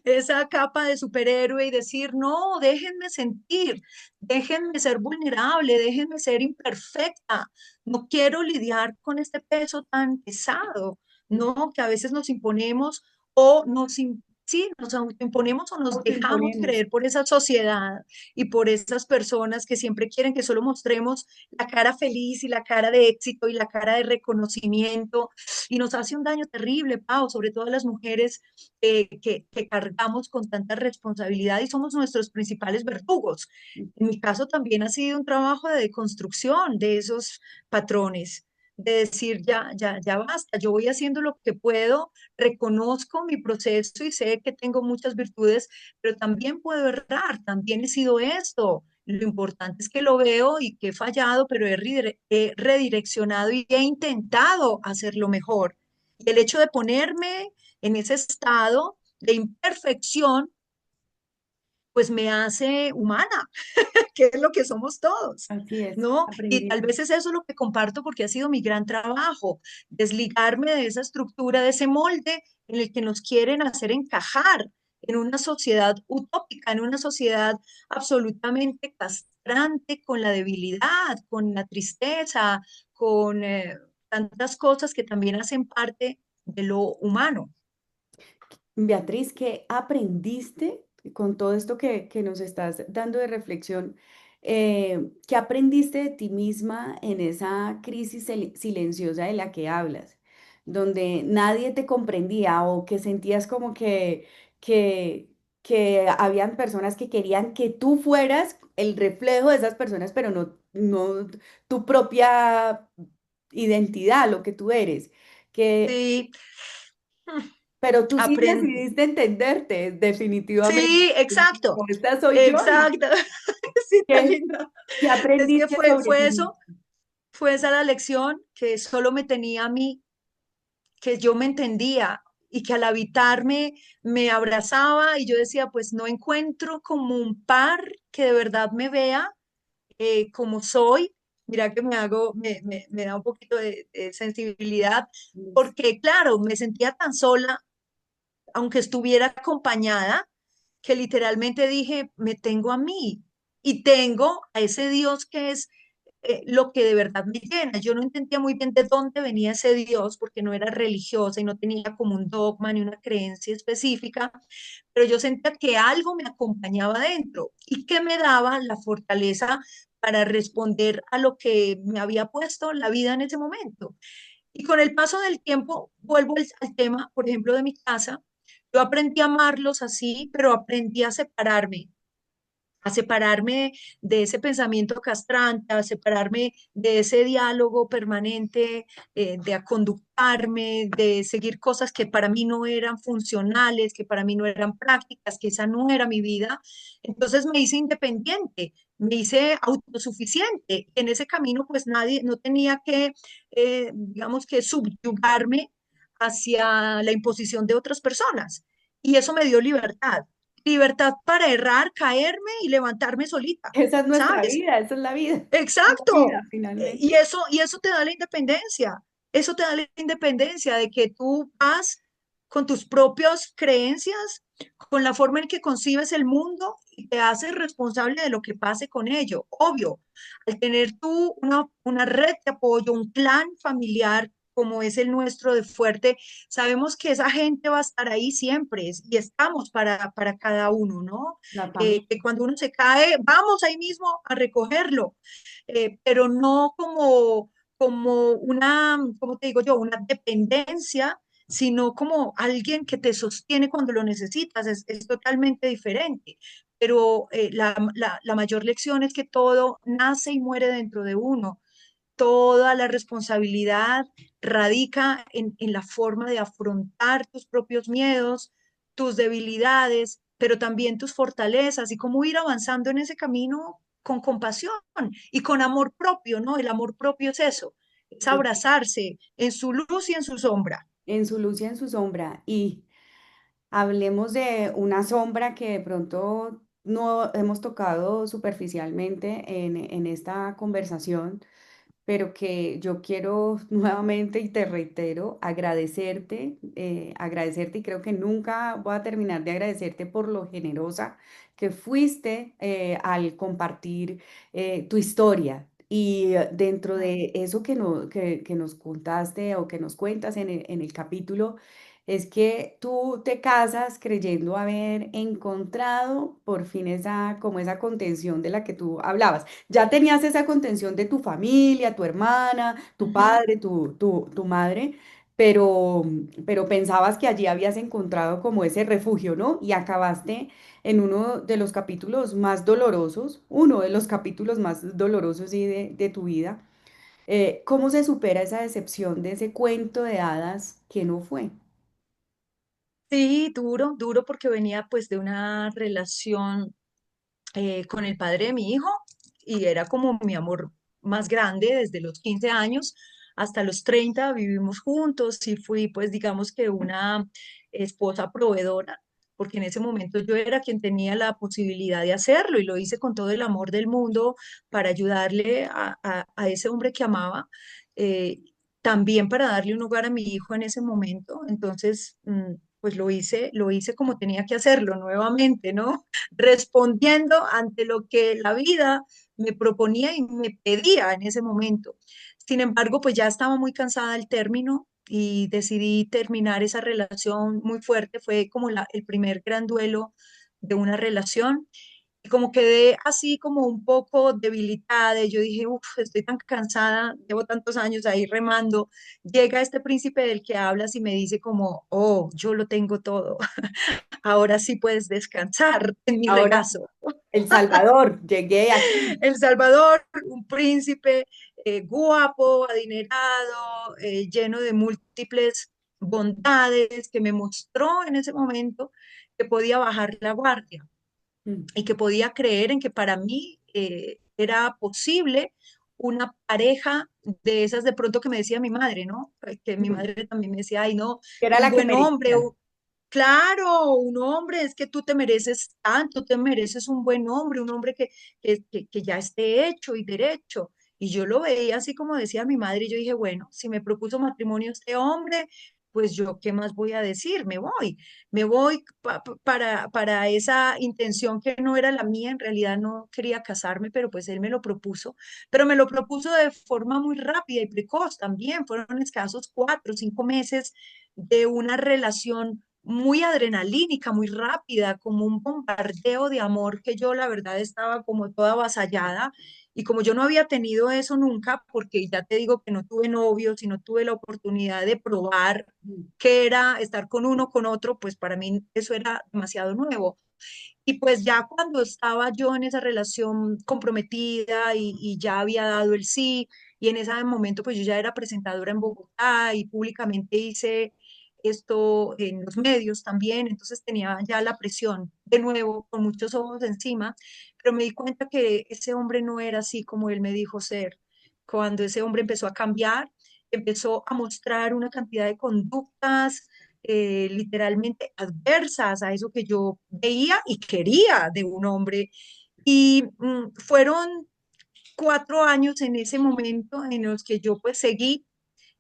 esa capa de superhéroe y decir, no, déjenme sentir, déjenme ser vulnerable, déjenme ser imperfecta. No quiero lidiar con este peso tan pesado, ¿no? Que a veces nos imponemos o sí, nos autoimponemos o nos dejamos Autoimponemos. creer por esa sociedad y por esas personas que siempre quieren que solo mostremos la cara feliz y la cara de éxito y la cara de reconocimiento y nos hace un daño terrible, Pau, sobre todo a las mujeres que cargamos con tanta responsabilidad y somos nuestros principales verdugos. En mi caso también ha sido un trabajo de deconstrucción de esos patrones, de decir, ya basta, yo voy haciendo lo que puedo, reconozco mi proceso y sé que tengo muchas virtudes, pero también puedo errar, también he sido esto. Lo importante es que lo veo y que he fallado, pero he redireccionado y he intentado hacerlo mejor. Y el hecho de ponerme en ese estado de imperfección, pues me hace humana, que es lo que somos todos, Así es, ¿no? Y tal aprendiendo. vez es eso lo que comparto porque ha sido mi gran trabajo, desligarme de esa estructura, de ese molde en el que nos quieren hacer encajar en una sociedad utópica, en una sociedad absolutamente castrante con la debilidad, con la tristeza, con tantas cosas que también hacen parte de lo humano. Beatriz, ¿qué aprendiste con todo esto que nos estás dando de reflexión? ¿Qué aprendiste de ti misma en esa crisis silenciosa de la que hablas, donde nadie te comprendía o que sentías como que, que habían personas que querían que tú fueras el reflejo de esas personas, pero no tu propia identidad, lo que tú eres? Que Sí, pero tú sí aprendí. decidiste entenderte, definitivamente. Sí, exacto, Como esta soy yo. ¿Y exacto. Sí, tan qué, linda. qué Es que aprendiste sobre ti fue mismo? eso, fue esa la lección que solo me tenía a mí, que yo me entendía y que al habitarme me abrazaba y yo decía, pues no encuentro como un par que de verdad me vea como soy. Mira que me da un poquito de sensibilidad, porque claro, me sentía tan sola, aunque estuviera acompañada, que literalmente dije, me tengo a mí y tengo a ese Dios que es lo que de verdad me llena. Yo no entendía muy bien de dónde venía ese Dios porque no era religiosa y no tenía como un dogma ni una creencia específica, pero yo sentía que algo me acompañaba dentro y que me daba la fortaleza para responder a lo que me había puesto la vida en ese momento. Y con el paso del tiempo, vuelvo al tema, por ejemplo, de mi casa. Yo aprendí a amarlos así, pero aprendí a separarme de ese pensamiento castrante, a separarme de ese diálogo permanente, de a conductarme, de seguir cosas que para mí no eran funcionales, que para mí no eran prácticas, que esa no era mi vida. Entonces me hice independiente, me hice autosuficiente. En ese camino, pues nadie, no tenía que, digamos que subyugarme hacia la imposición de otras personas. Y eso me dio libertad. Libertad para errar, caerme y levantarme solita, Esa es nuestra ¿sabes? vida, esa es la vida. Es la Exacto. vida, finalmente. Y eso te da la independencia. Eso te da la independencia de que tú vas con tus propias creencias, con la forma en que concibes el mundo y te haces responsable de lo que pase con ello. Obvio, al tener tú una red de apoyo, un clan familiar como es el nuestro de fuerte, sabemos que esa gente va a estar ahí siempre y estamos para cada uno, ¿no? La familia. Que cuando uno se cae, vamos ahí mismo a recogerlo, pero no como una, ¿cómo te digo yo? Una dependencia, sino como alguien que te sostiene cuando lo necesitas. Es totalmente diferente. Pero la mayor lección es que todo nace y muere dentro de uno. Toda la responsabilidad radica en la forma de afrontar tus propios miedos, tus debilidades pero también tus fortalezas y cómo ir avanzando en ese camino con compasión y con amor propio, ¿no? El amor propio es eso, es abrazarse en su luz y en su sombra. En su luz y en su sombra. Y hablemos de una sombra que de pronto no hemos tocado superficialmente en esta conversación, pero que yo quiero nuevamente y te reitero agradecerte y creo que nunca voy a terminar de agradecerte por lo generosa que fuiste al compartir tu historia. Y dentro de eso que nos contaste o que nos cuentas en el capítulo, es que tú te casas creyendo haber encontrado por fin esa, como esa contención de la que tú hablabas. Ya tenías esa contención de tu familia, tu hermana, tu Ujú. padre, tu madre, pero, pero pensabas que allí habías encontrado como ese refugio, ¿no? Y acabaste en uno de los capítulos más dolorosos, uno de los capítulos más dolorosos sí, de tu vida. ¿Cómo se supera esa decepción de ese cuento de hadas que no fue? Sí, duro, duro porque venía pues de una relación con el padre de mi hijo y era como mi amor más grande desde los 15 años hasta los 30 vivimos juntos y fui pues digamos que una esposa proveedora, porque en ese momento yo era quien tenía la posibilidad de hacerlo y lo hice con todo el amor del mundo para ayudarle a ese hombre que amaba. eh, También para darle un hogar a mi hijo en ese momento. Entonces, pues lo hice como tenía que hacerlo nuevamente, ¿no? Respondiendo ante lo que la vida me proponía y me pedía en ese momento. Sin embargo, pues ya estaba muy cansada del término y decidí terminar esa relación muy fuerte. Fue como el primer gran duelo de una relación. Y como quedé así como un poco debilitada, y yo dije, uff, estoy tan cansada, llevo tantos años ahí remando. Llega este príncipe del que hablas y me dice como, oh, yo lo tengo todo, ahora sí puedes descansar en mi Ahora, regazo. El Salvador, llegué aquí. El Salvador, un príncipe guapo, adinerado, lleno de múltiples bondades, que me mostró en ese momento que podía bajar la guardia Mm, y que podía creer en que para mí era posible una pareja de esas de pronto que me decía mi madre, ¿no? Que mi mm. madre también me decía, ay, no, Que era un la que buen hombre, merecía. claro, un hombre, es que tú te mereces tanto, te mereces un buen hombre, un hombre que ya esté hecho y derecho. Y yo lo veía así como decía mi madre, y yo dije, bueno, si me propuso matrimonio este hombre, pues yo, ¿qué más voy a decir? Me voy para esa intención que no era la mía, en realidad no quería casarme, pero pues él me lo propuso, pero me lo propuso de forma muy rápida y precoz también, fueron escasos 4 o 5 meses de una relación muy adrenalínica, muy rápida, como un bombardeo de amor que yo la verdad estaba como toda avasallada y como yo no había tenido eso nunca, porque ya te digo que no tuve novios y no tuve la oportunidad de probar Mm, qué era estar con uno, con otro, pues para mí eso era demasiado nuevo. Y pues ya cuando estaba yo en esa relación comprometida y ya había dado el sí, y en ese momento pues yo ya era presentadora en Bogotá y públicamente hice esto en los medios también, entonces tenía ya la presión de nuevo con muchos ojos encima, pero me di cuenta que ese hombre no era así como él me dijo ser. Cuando ese hombre empezó a cambiar, empezó a mostrar una cantidad de conductas literalmente adversas a eso que yo veía y quería de un hombre. Y fueron 4 años en ese momento en los que yo pues seguí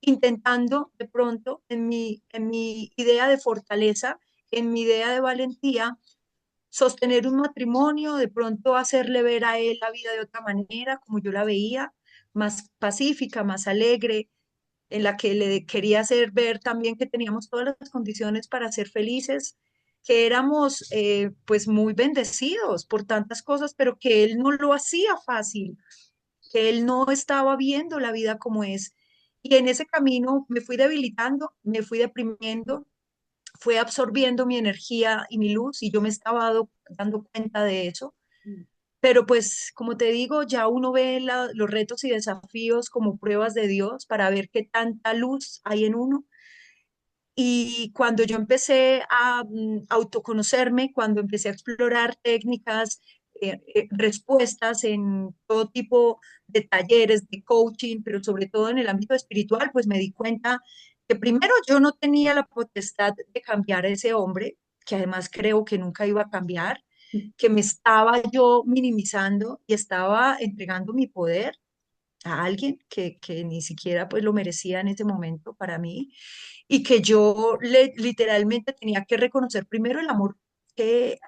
intentando de pronto en mi idea de fortaleza, en mi idea de valentía, sostener un matrimonio, de pronto hacerle ver a él la vida de otra manera, como yo la veía, más pacífica, más alegre, en la que le quería hacer ver también que teníamos todas las condiciones para ser felices, que éramos pues muy bendecidos por tantas cosas, pero que él no lo hacía fácil, que él no estaba viendo la vida como es. Y en ese camino me fui debilitando, me fui deprimiendo, fue absorbiendo mi energía y mi luz y yo me estaba dando cuenta de eso. mm. Pero pues, como te digo, ya uno ve los retos y desafíos como pruebas de Dios para ver qué tanta luz hay en uno. Y cuando yo empecé a autoconocerme, cuando empecé a explorar técnicas, respuestas en todo tipo de talleres, de coaching, pero sobre todo en el ámbito espiritual, pues me di cuenta que primero yo no tenía la potestad de cambiar a ese hombre, que además creo que nunca iba a cambiar, que me estaba yo minimizando y estaba entregando mi poder a alguien que ni siquiera pues lo merecía en ese momento para mí y que yo literalmente tenía que reconocer primero el amor que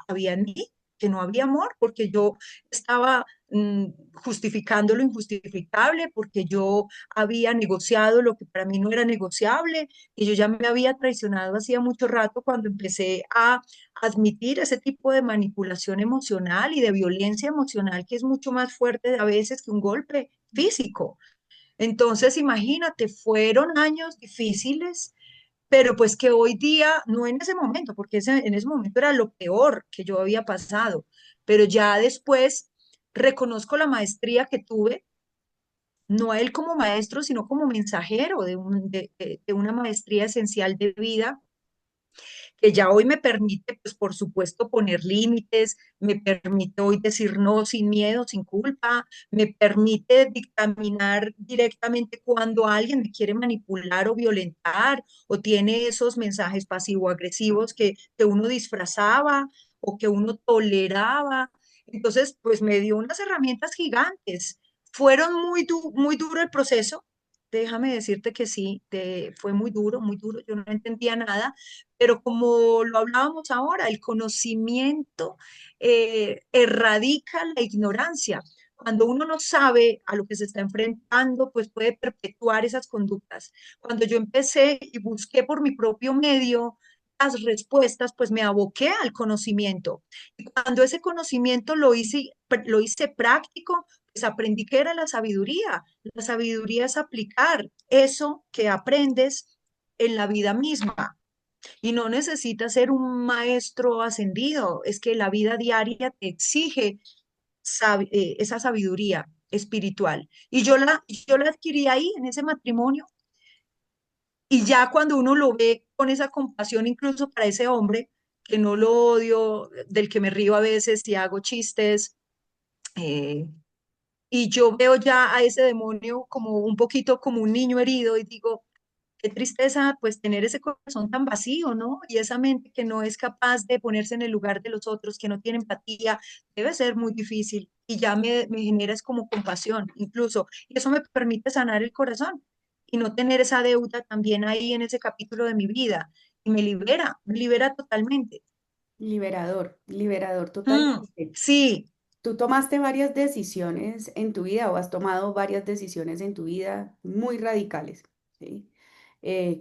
había en mí, que no había amor, porque yo estaba justificando lo injustificable, porque yo había negociado lo que para mí no era negociable, y yo ya me había traicionado hacía mucho rato cuando empecé a admitir ese tipo de manipulación emocional y de violencia emocional que es mucho más fuerte a veces que un golpe físico. Entonces, imagínate, fueron años difíciles, pero pues que hoy día, no en ese momento, porque en ese momento era lo peor que yo había pasado, pero ya después reconozco la maestría que tuve, no a él como maestro, sino como mensajero de una maestría esencial de vida que ya hoy me permite, pues por supuesto, poner límites, me permite hoy decir no sin miedo, sin culpa, me permite dictaminar directamente cuando alguien me quiere manipular o violentar o tiene esos mensajes pasivo-agresivos que uno disfrazaba o que uno toleraba. Entonces, pues me dio unas herramientas gigantes. Fueron muy duro el proceso. Déjame decirte que sí, fue muy duro, yo no entendía nada, pero como lo hablábamos ahora, el conocimiento erradica la ignorancia. Cuando uno no sabe a lo que se está enfrentando, pues puede perpetuar esas conductas. Cuando yo empecé y busqué por mi propio medio las respuestas, pues me aboqué al conocimiento. Y cuando ese conocimiento lo hice práctico, pues aprendí que era la sabiduría. La sabiduría es aplicar eso que aprendes en la vida misma. Y no necesitas ser un maestro ascendido, es que la vida diaria te exige esa sabiduría espiritual. Y yo la adquirí ahí, en ese matrimonio. Y ya cuando uno lo ve con esa compasión, incluso para ese hombre, que no lo odio, del que me río a veces y hago chistes, eh, y yo veo ya a ese demonio como un poquito como un niño herido y digo, qué tristeza, pues tener ese corazón tan vacío, ¿no? Y esa mente que no es capaz de ponerse en el lugar de los otros, que no tiene empatía, debe ser muy difícil. Y ya me genera es como compasión, incluso. Y eso me permite sanar el corazón y no tener esa deuda también ahí en ese capítulo de mi vida. Y me libera totalmente. Liberador, liberador Mm, totalmente. sí, Tú tomaste varias decisiones en tu vida o has tomado varias decisiones en tu vida muy radicales, ¿sí?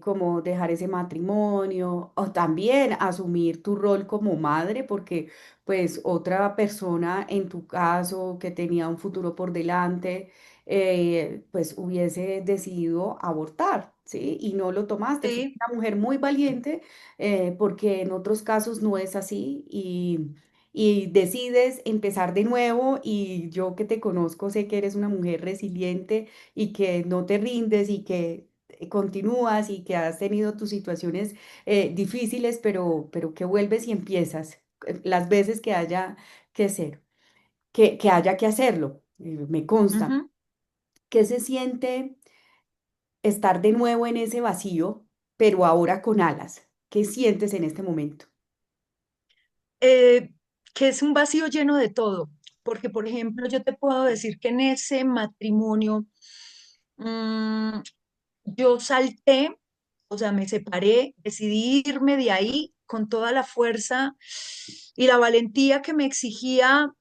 Como dejar ese matrimonio o también asumir tu rol como madre, porque pues otra persona en tu caso que tenía un futuro por delante, pues hubiese decidido abortar, ¿sí? Y no lo tomaste. Fuiste sí, una mujer muy valiente, porque en otros casos no es así y decides empezar de nuevo y yo que te conozco sé que eres una mujer resiliente y que no te rindes y que continúas y que has tenido tus situaciones difíciles, pero que vuelves y empiezas las veces que haya que ser, que haya que hacerlo, me consta. ujú. ¿Qué se siente estar de nuevo en ese vacío, pero ahora con alas? ¿Qué sientes en este momento? Eh, que es un vacío lleno de todo, porque por ejemplo yo te puedo decir que en ese matrimonio mm, yo salté, o sea, me separé, decidí irme de ahí con toda la fuerza y la valentía que me exigía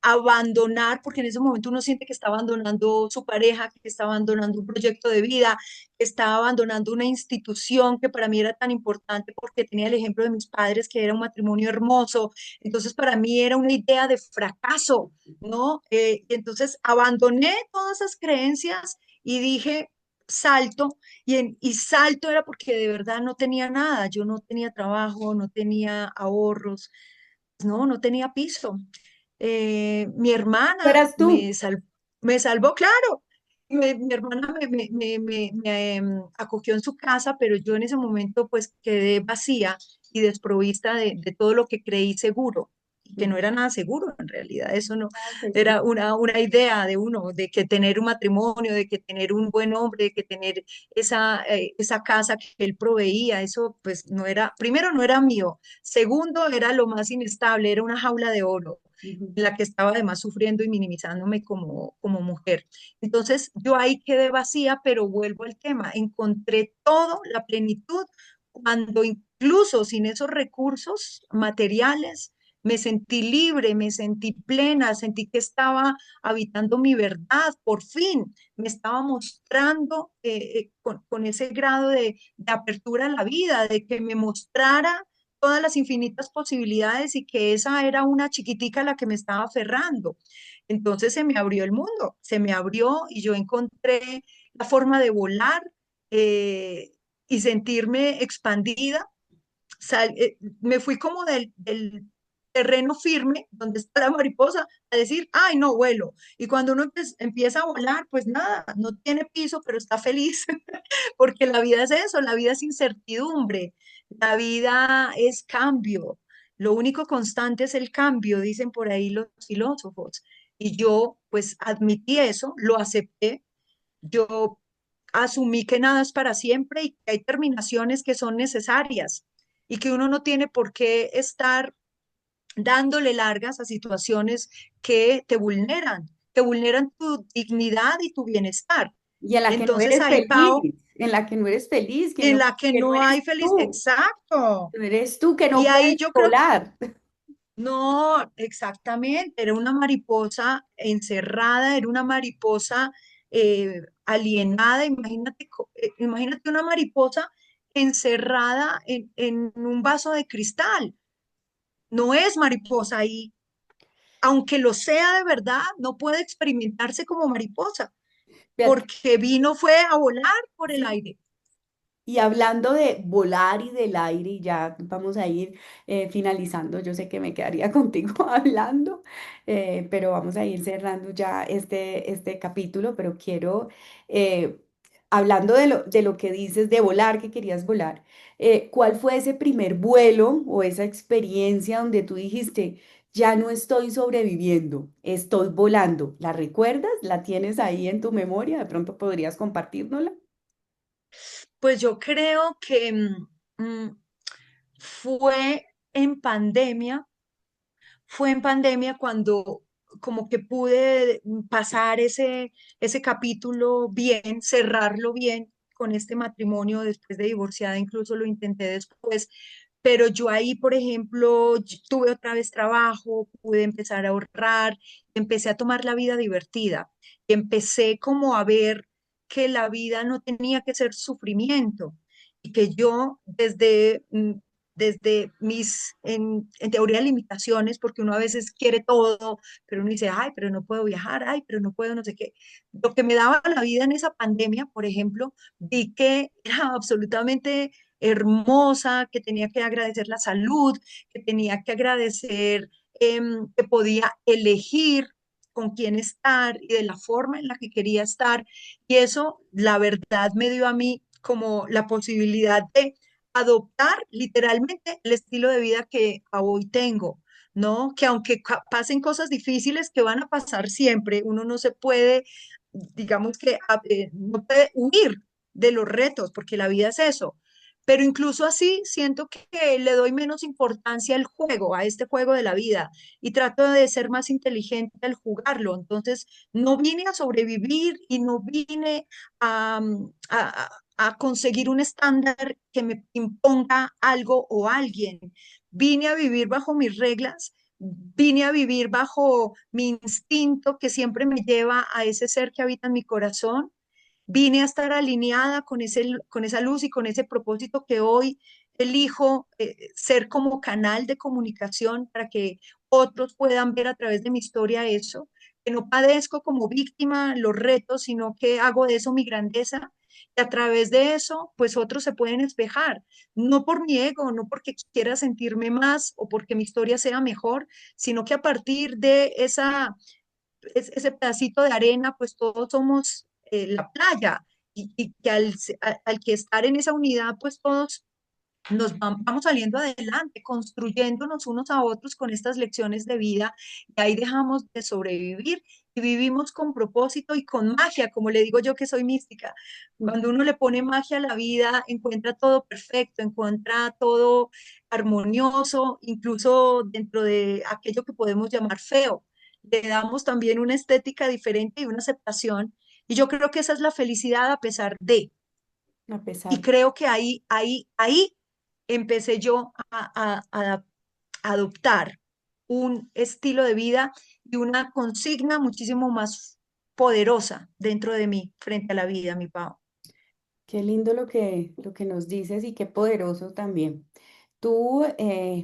abandonar, porque en ese momento uno siente que está abandonando su pareja, que está abandonando un proyecto de vida, que está abandonando una institución que para mí era tan importante porque tenía el ejemplo de mis padres, que era un matrimonio hermoso. Entonces para mí era una idea de fracaso, ¿no? Y entonces abandoné todas esas creencias y dije, salto, y salto era porque de verdad no tenía nada, yo no tenía trabajo, no tenía ahorros, no tenía piso. Mi hermana Eras tú. me salvó, claro. mi hermana acogió en su casa, pero yo en ese momento pues quedé vacía y desprovista de todo lo que creí seguro, y que no era nada seguro en realidad. Eso no No, pues sí. era una idea de uno, de que tener un matrimonio, de que tener un buen hombre, de que tener esa casa que él proveía. Eso pues no era, primero no era mío, segundo era lo más inestable, era una jaula de oro Ujú, en la que estaba además sufriendo y minimizándome como mujer. Entonces yo ahí quedé vacía, pero vuelvo al tema, encontré todo, la plenitud, cuando incluso sin esos recursos materiales, me sentí libre, me sentí plena, sentí que estaba habitando mi verdad, por fin me estaba mostrando con ese grado de apertura a la vida, de que me mostrara todas las infinitas posibilidades y que esa era una chiquitica a la que me estaba aferrando. Entonces se me abrió el mundo, se me abrió y yo encontré la forma de volar eh, y sentirme expandida. Me fui como del terreno firme donde está la mariposa a decir, ay, no vuelo. Y cuando uno empieza a volar, pues nada, no tiene piso, pero está feliz, porque la vida es eso, la vida es incertidumbre, la vida es cambio. Lo único constante es el cambio, dicen por ahí los filósofos. Y yo pues admití eso, lo acepté, yo asumí que nada es para siempre y que hay terminaciones que son necesarias y que uno no tiene por qué estar dándole largas a situaciones que vulneran tu dignidad y tu bienestar. y en la que no Entonces eres ahí, Pau, feliz, en la que no eres feliz, en la que que no no eres hay feliz, tú, exacto. no eres tú, que Y no ahí puedes yo creo, volar. no, exactamente, era una mariposa encerrada, era una mariposa alienada, imagínate una mariposa encerrada en un vaso de cristal, no es mariposa ahí, aunque lo sea de verdad, no puede experimentarse como mariposa, Beatriz, porque vino fue a volar por el sí. aire. Y hablando de volar y del aire, y ya vamos a ir finalizando, yo sé que me quedaría contigo hablando, pero vamos a ir cerrando ya este capítulo, pero quiero, eh, hablando de lo que dices de volar, que querías volar, ¿cuál fue ese primer vuelo o esa experiencia donde tú dijiste, ya no estoy sobreviviendo, estoy volando? ¿La recuerdas? ¿La tienes ahí en tu memoria? ¿De pronto podrías compartirnosla? Pues yo creo que fue en pandemia, fue en pandemia cuando como que pude pasar ese capítulo bien, cerrarlo bien con este matrimonio después de divorciada, incluso lo intenté después, pero yo ahí, por ejemplo, tuve otra vez trabajo, pude empezar a ahorrar, empecé a tomar la vida divertida, empecé como a ver que la vida no tenía que ser sufrimiento y que yo desde mis, en teoría, limitaciones, porque uno a veces quiere todo, pero uno dice, ay, pero no puedo viajar, ay, pero no puedo no sé qué. Lo que me daba la vida en esa pandemia, por ejemplo, vi que era absolutamente hermosa, que tenía que agradecer la salud, que tenía que agradecer que podía elegir con quién estar y de la forma en la que quería estar. Y eso, la verdad, me dio a mí como la posibilidad de adoptar literalmente el estilo de vida que hoy tengo, ¿no? Que aunque pasen cosas difíciles que van a pasar siempre, uno no se puede, digamos que no puede huir de los retos, porque la vida es eso. Pero incluso así siento que le doy menos importancia al juego, a este juego de la vida, y trato de ser más inteligente al jugarlo. Entonces, no vine a sobrevivir y no vine a, a conseguir un estándar que me imponga algo o alguien. Vine a vivir bajo mis reglas, vine a vivir bajo mi instinto que siempre me lleva a ese ser que habita en mi corazón. Vine a estar alineada con esa luz y con ese propósito que hoy elijo ser como canal de comunicación para que otros puedan ver a través de mi historia eso, que no padezco como víctima los retos, sino que hago de eso mi grandeza y a través de eso, pues otros se pueden espejar, no por mi ego, no porque quiera sentirme más o porque mi historia sea mejor, sino que a partir de ese pedacito de arena, pues todos somos la playa y que al que estar en esa unidad, pues todos vamos saliendo adelante, construyéndonos unos a otros con estas lecciones de vida y ahí dejamos de sobrevivir y vivimos con propósito y con magia, como le digo yo que soy mística. Cuando uno le pone magia a la vida, encuentra todo perfecto, encuentra todo armonioso, incluso dentro de aquello que podemos llamar feo. Le damos también una estética diferente y una aceptación. Y yo creo que esa es la felicidad a pesar de. A Y pesar. creo que ahí empecé yo a adoptar un estilo de vida y una consigna muchísimo más poderosa dentro de mí frente a la vida, mi Pau. Qué lindo lo que nos dices y qué poderoso también. Tú,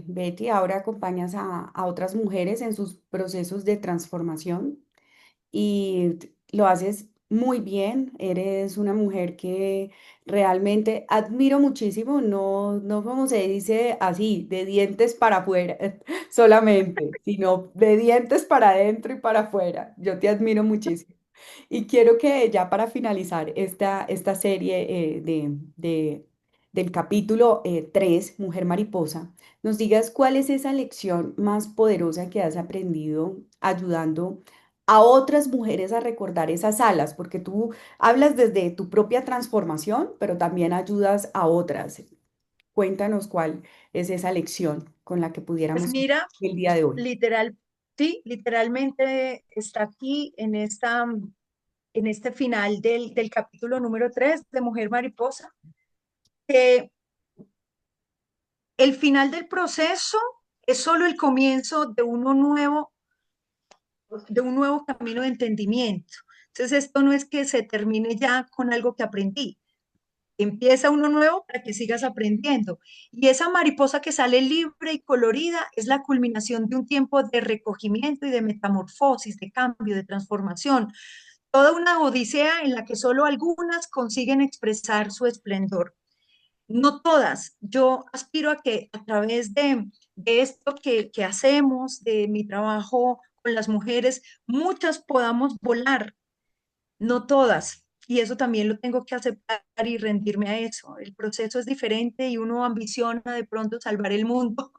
Betty, ahora acompañas a otras mujeres en sus procesos de transformación y lo haces muy bien. Eres una mujer que realmente admiro muchísimo, no, no como se dice así, de dientes para afuera solamente, sino de dientes para adentro y para afuera. Yo te admiro muchísimo. Y quiero que ya para finalizar esta serie del capítulo 3, Mujer Mariposa, nos digas cuál es esa lección más poderosa que has aprendido ayudando a otras mujeres a recordar esas alas, porque tú hablas desde tu propia transformación, pero también ayudas a otras. Cuéntanos cuál es esa lección con la que Pues pudiéramos mira, el día de hoy. literal, sí, literalmente está aquí en este final del capítulo número 3 de Mujer Mariposa, que el final del proceso es solo el comienzo de un nuevo camino de entendimiento. Entonces, esto no es que se termine ya con algo que aprendí. Empieza uno nuevo para que sigas aprendiendo. Y esa mariposa que sale libre y colorida es la culminación de un tiempo de recogimiento y de metamorfosis, de cambio, de transformación. Toda una odisea en la que solo algunas consiguen expresar su esplendor. No todas. Yo aspiro a que a través de esto que hacemos, de mi trabajo con las mujeres, muchas podamos volar, no todas. Y eso también lo tengo que aceptar y rendirme a eso. El proceso es diferente y uno ambiciona de pronto salvar el mundo,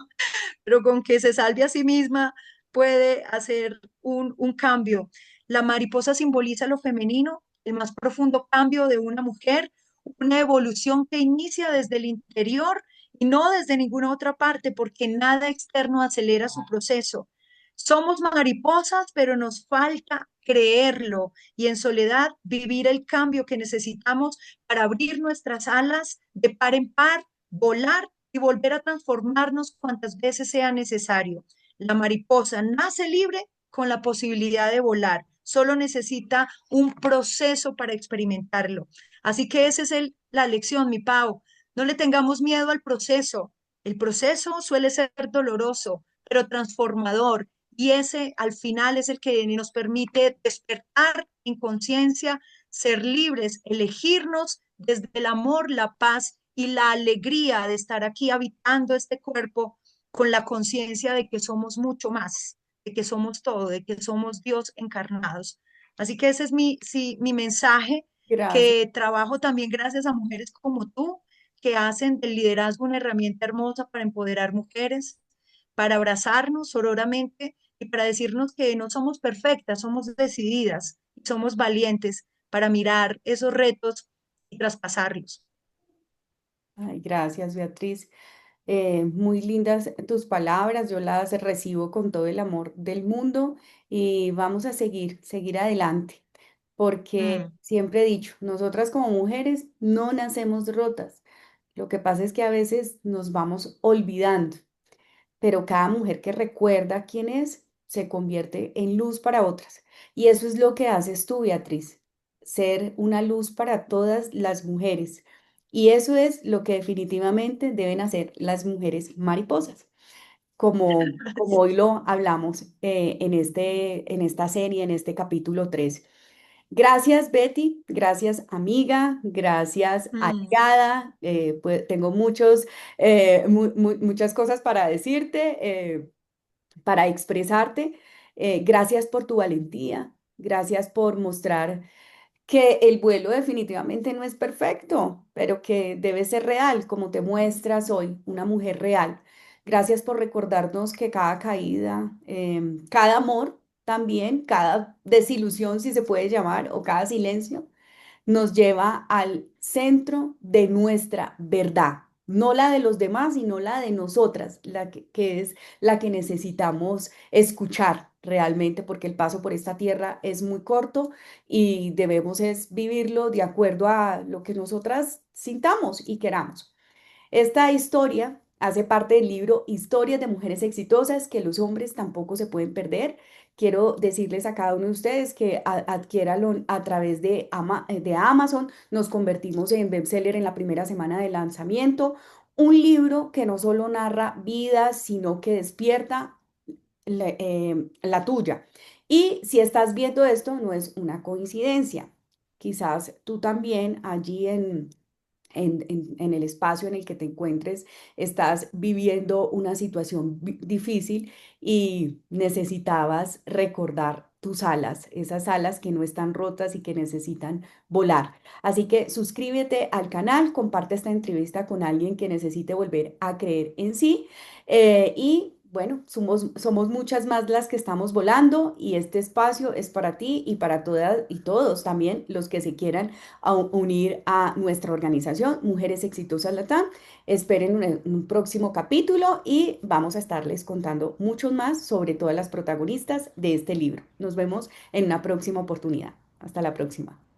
pero con que se salve a sí misma puede hacer un cambio. La mariposa simboliza lo femenino, el más profundo cambio de una mujer, una evolución que inicia desde el interior y no desde ninguna otra parte, porque nada externo acelera su proceso. Somos mariposas, pero nos falta creerlo y en soledad vivir el cambio que necesitamos para abrir nuestras alas de par en par, volar y volver a transformarnos cuantas veces sea necesario. La mariposa nace libre con la posibilidad de volar, solo necesita un proceso para experimentarlo. Así que esa es la lección, mi Pau. No le tengamos miedo al proceso. El proceso suele ser doloroso, pero transformador. Y ese al final es el que nos permite despertar en conciencia, ser libres, elegirnos desde el amor, la paz y la alegría de estar aquí habitando este cuerpo con la conciencia de que somos mucho más, de que somos todo, de que somos Dios encarnados. Así que ese es sí, mi mensaje, Gracias. que trabajo también gracias a mujeres como tú, que hacen del liderazgo una herramienta hermosa para empoderar mujeres, para abrazarnos sororamente y para decirnos que no somos perfectas, somos decididas, somos valientes para mirar esos retos y traspasarlos. Ay, gracias, Beatriz. Muy lindas tus palabras, yo las recibo con todo el amor del mundo y vamos a seguir adelante, porque Mm. siempre he dicho, nosotras como mujeres no nacemos rotas. Lo que pasa es que a veces nos vamos olvidando, pero cada mujer que recuerda quién es se convierte en luz para otras. Y eso es lo que haces tú, Beatriz, ser una luz para todas las mujeres. Y eso es lo que definitivamente deben hacer las mujeres mariposas, como hoy lo hablamos en esta serie, en este capítulo 3. Gracias, Betty. Gracias, amiga. Gracias, Mm. aliada. Pues, tengo muchas cosas para decirte, para expresarte. Gracias por tu valentía. Gracias por mostrar que el vuelo definitivamente no es perfecto, pero que debe ser real, como te muestras hoy, una mujer real. Gracias por recordarnos que cada caída, cada amor también, cada desilusión, si se puede llamar, o cada silencio, nos lleva al centro de nuestra verdad, no la de los demás, sino la de nosotras, que es la que necesitamos escuchar realmente, porque el paso por esta tierra es muy corto y debemos es vivirlo de acuerdo a lo que nosotras sintamos y queramos. Esta historia hace parte del libro Historias de Mujeres Exitosas que los hombres tampoco se pueden perder. Quiero decirles a cada uno de ustedes que adquiéranlo a través de Amazon. Nos convertimos en bestseller en la primera semana de lanzamiento. Un libro que no solo narra vidas, sino que despierta la tuya. Y si estás viendo esto, no es una coincidencia. Quizás tú también allí en el espacio en el que te encuentres, estás viviendo una situación difícil y necesitabas recordar tus alas, esas alas que no están rotas y que necesitan volar. Así que suscríbete al canal, comparte esta entrevista con alguien que necesite volver a creer en sí y bueno, somos muchas más las que estamos volando y este espacio es para ti y para todas y todos también los que se quieran unir a nuestra organización, Mujeres Exitosas Latam. Esperen un próximo capítulo y vamos a estarles contando mucho más sobre todas las protagonistas de este libro. Nos vemos en una próxima oportunidad. Hasta la próxima.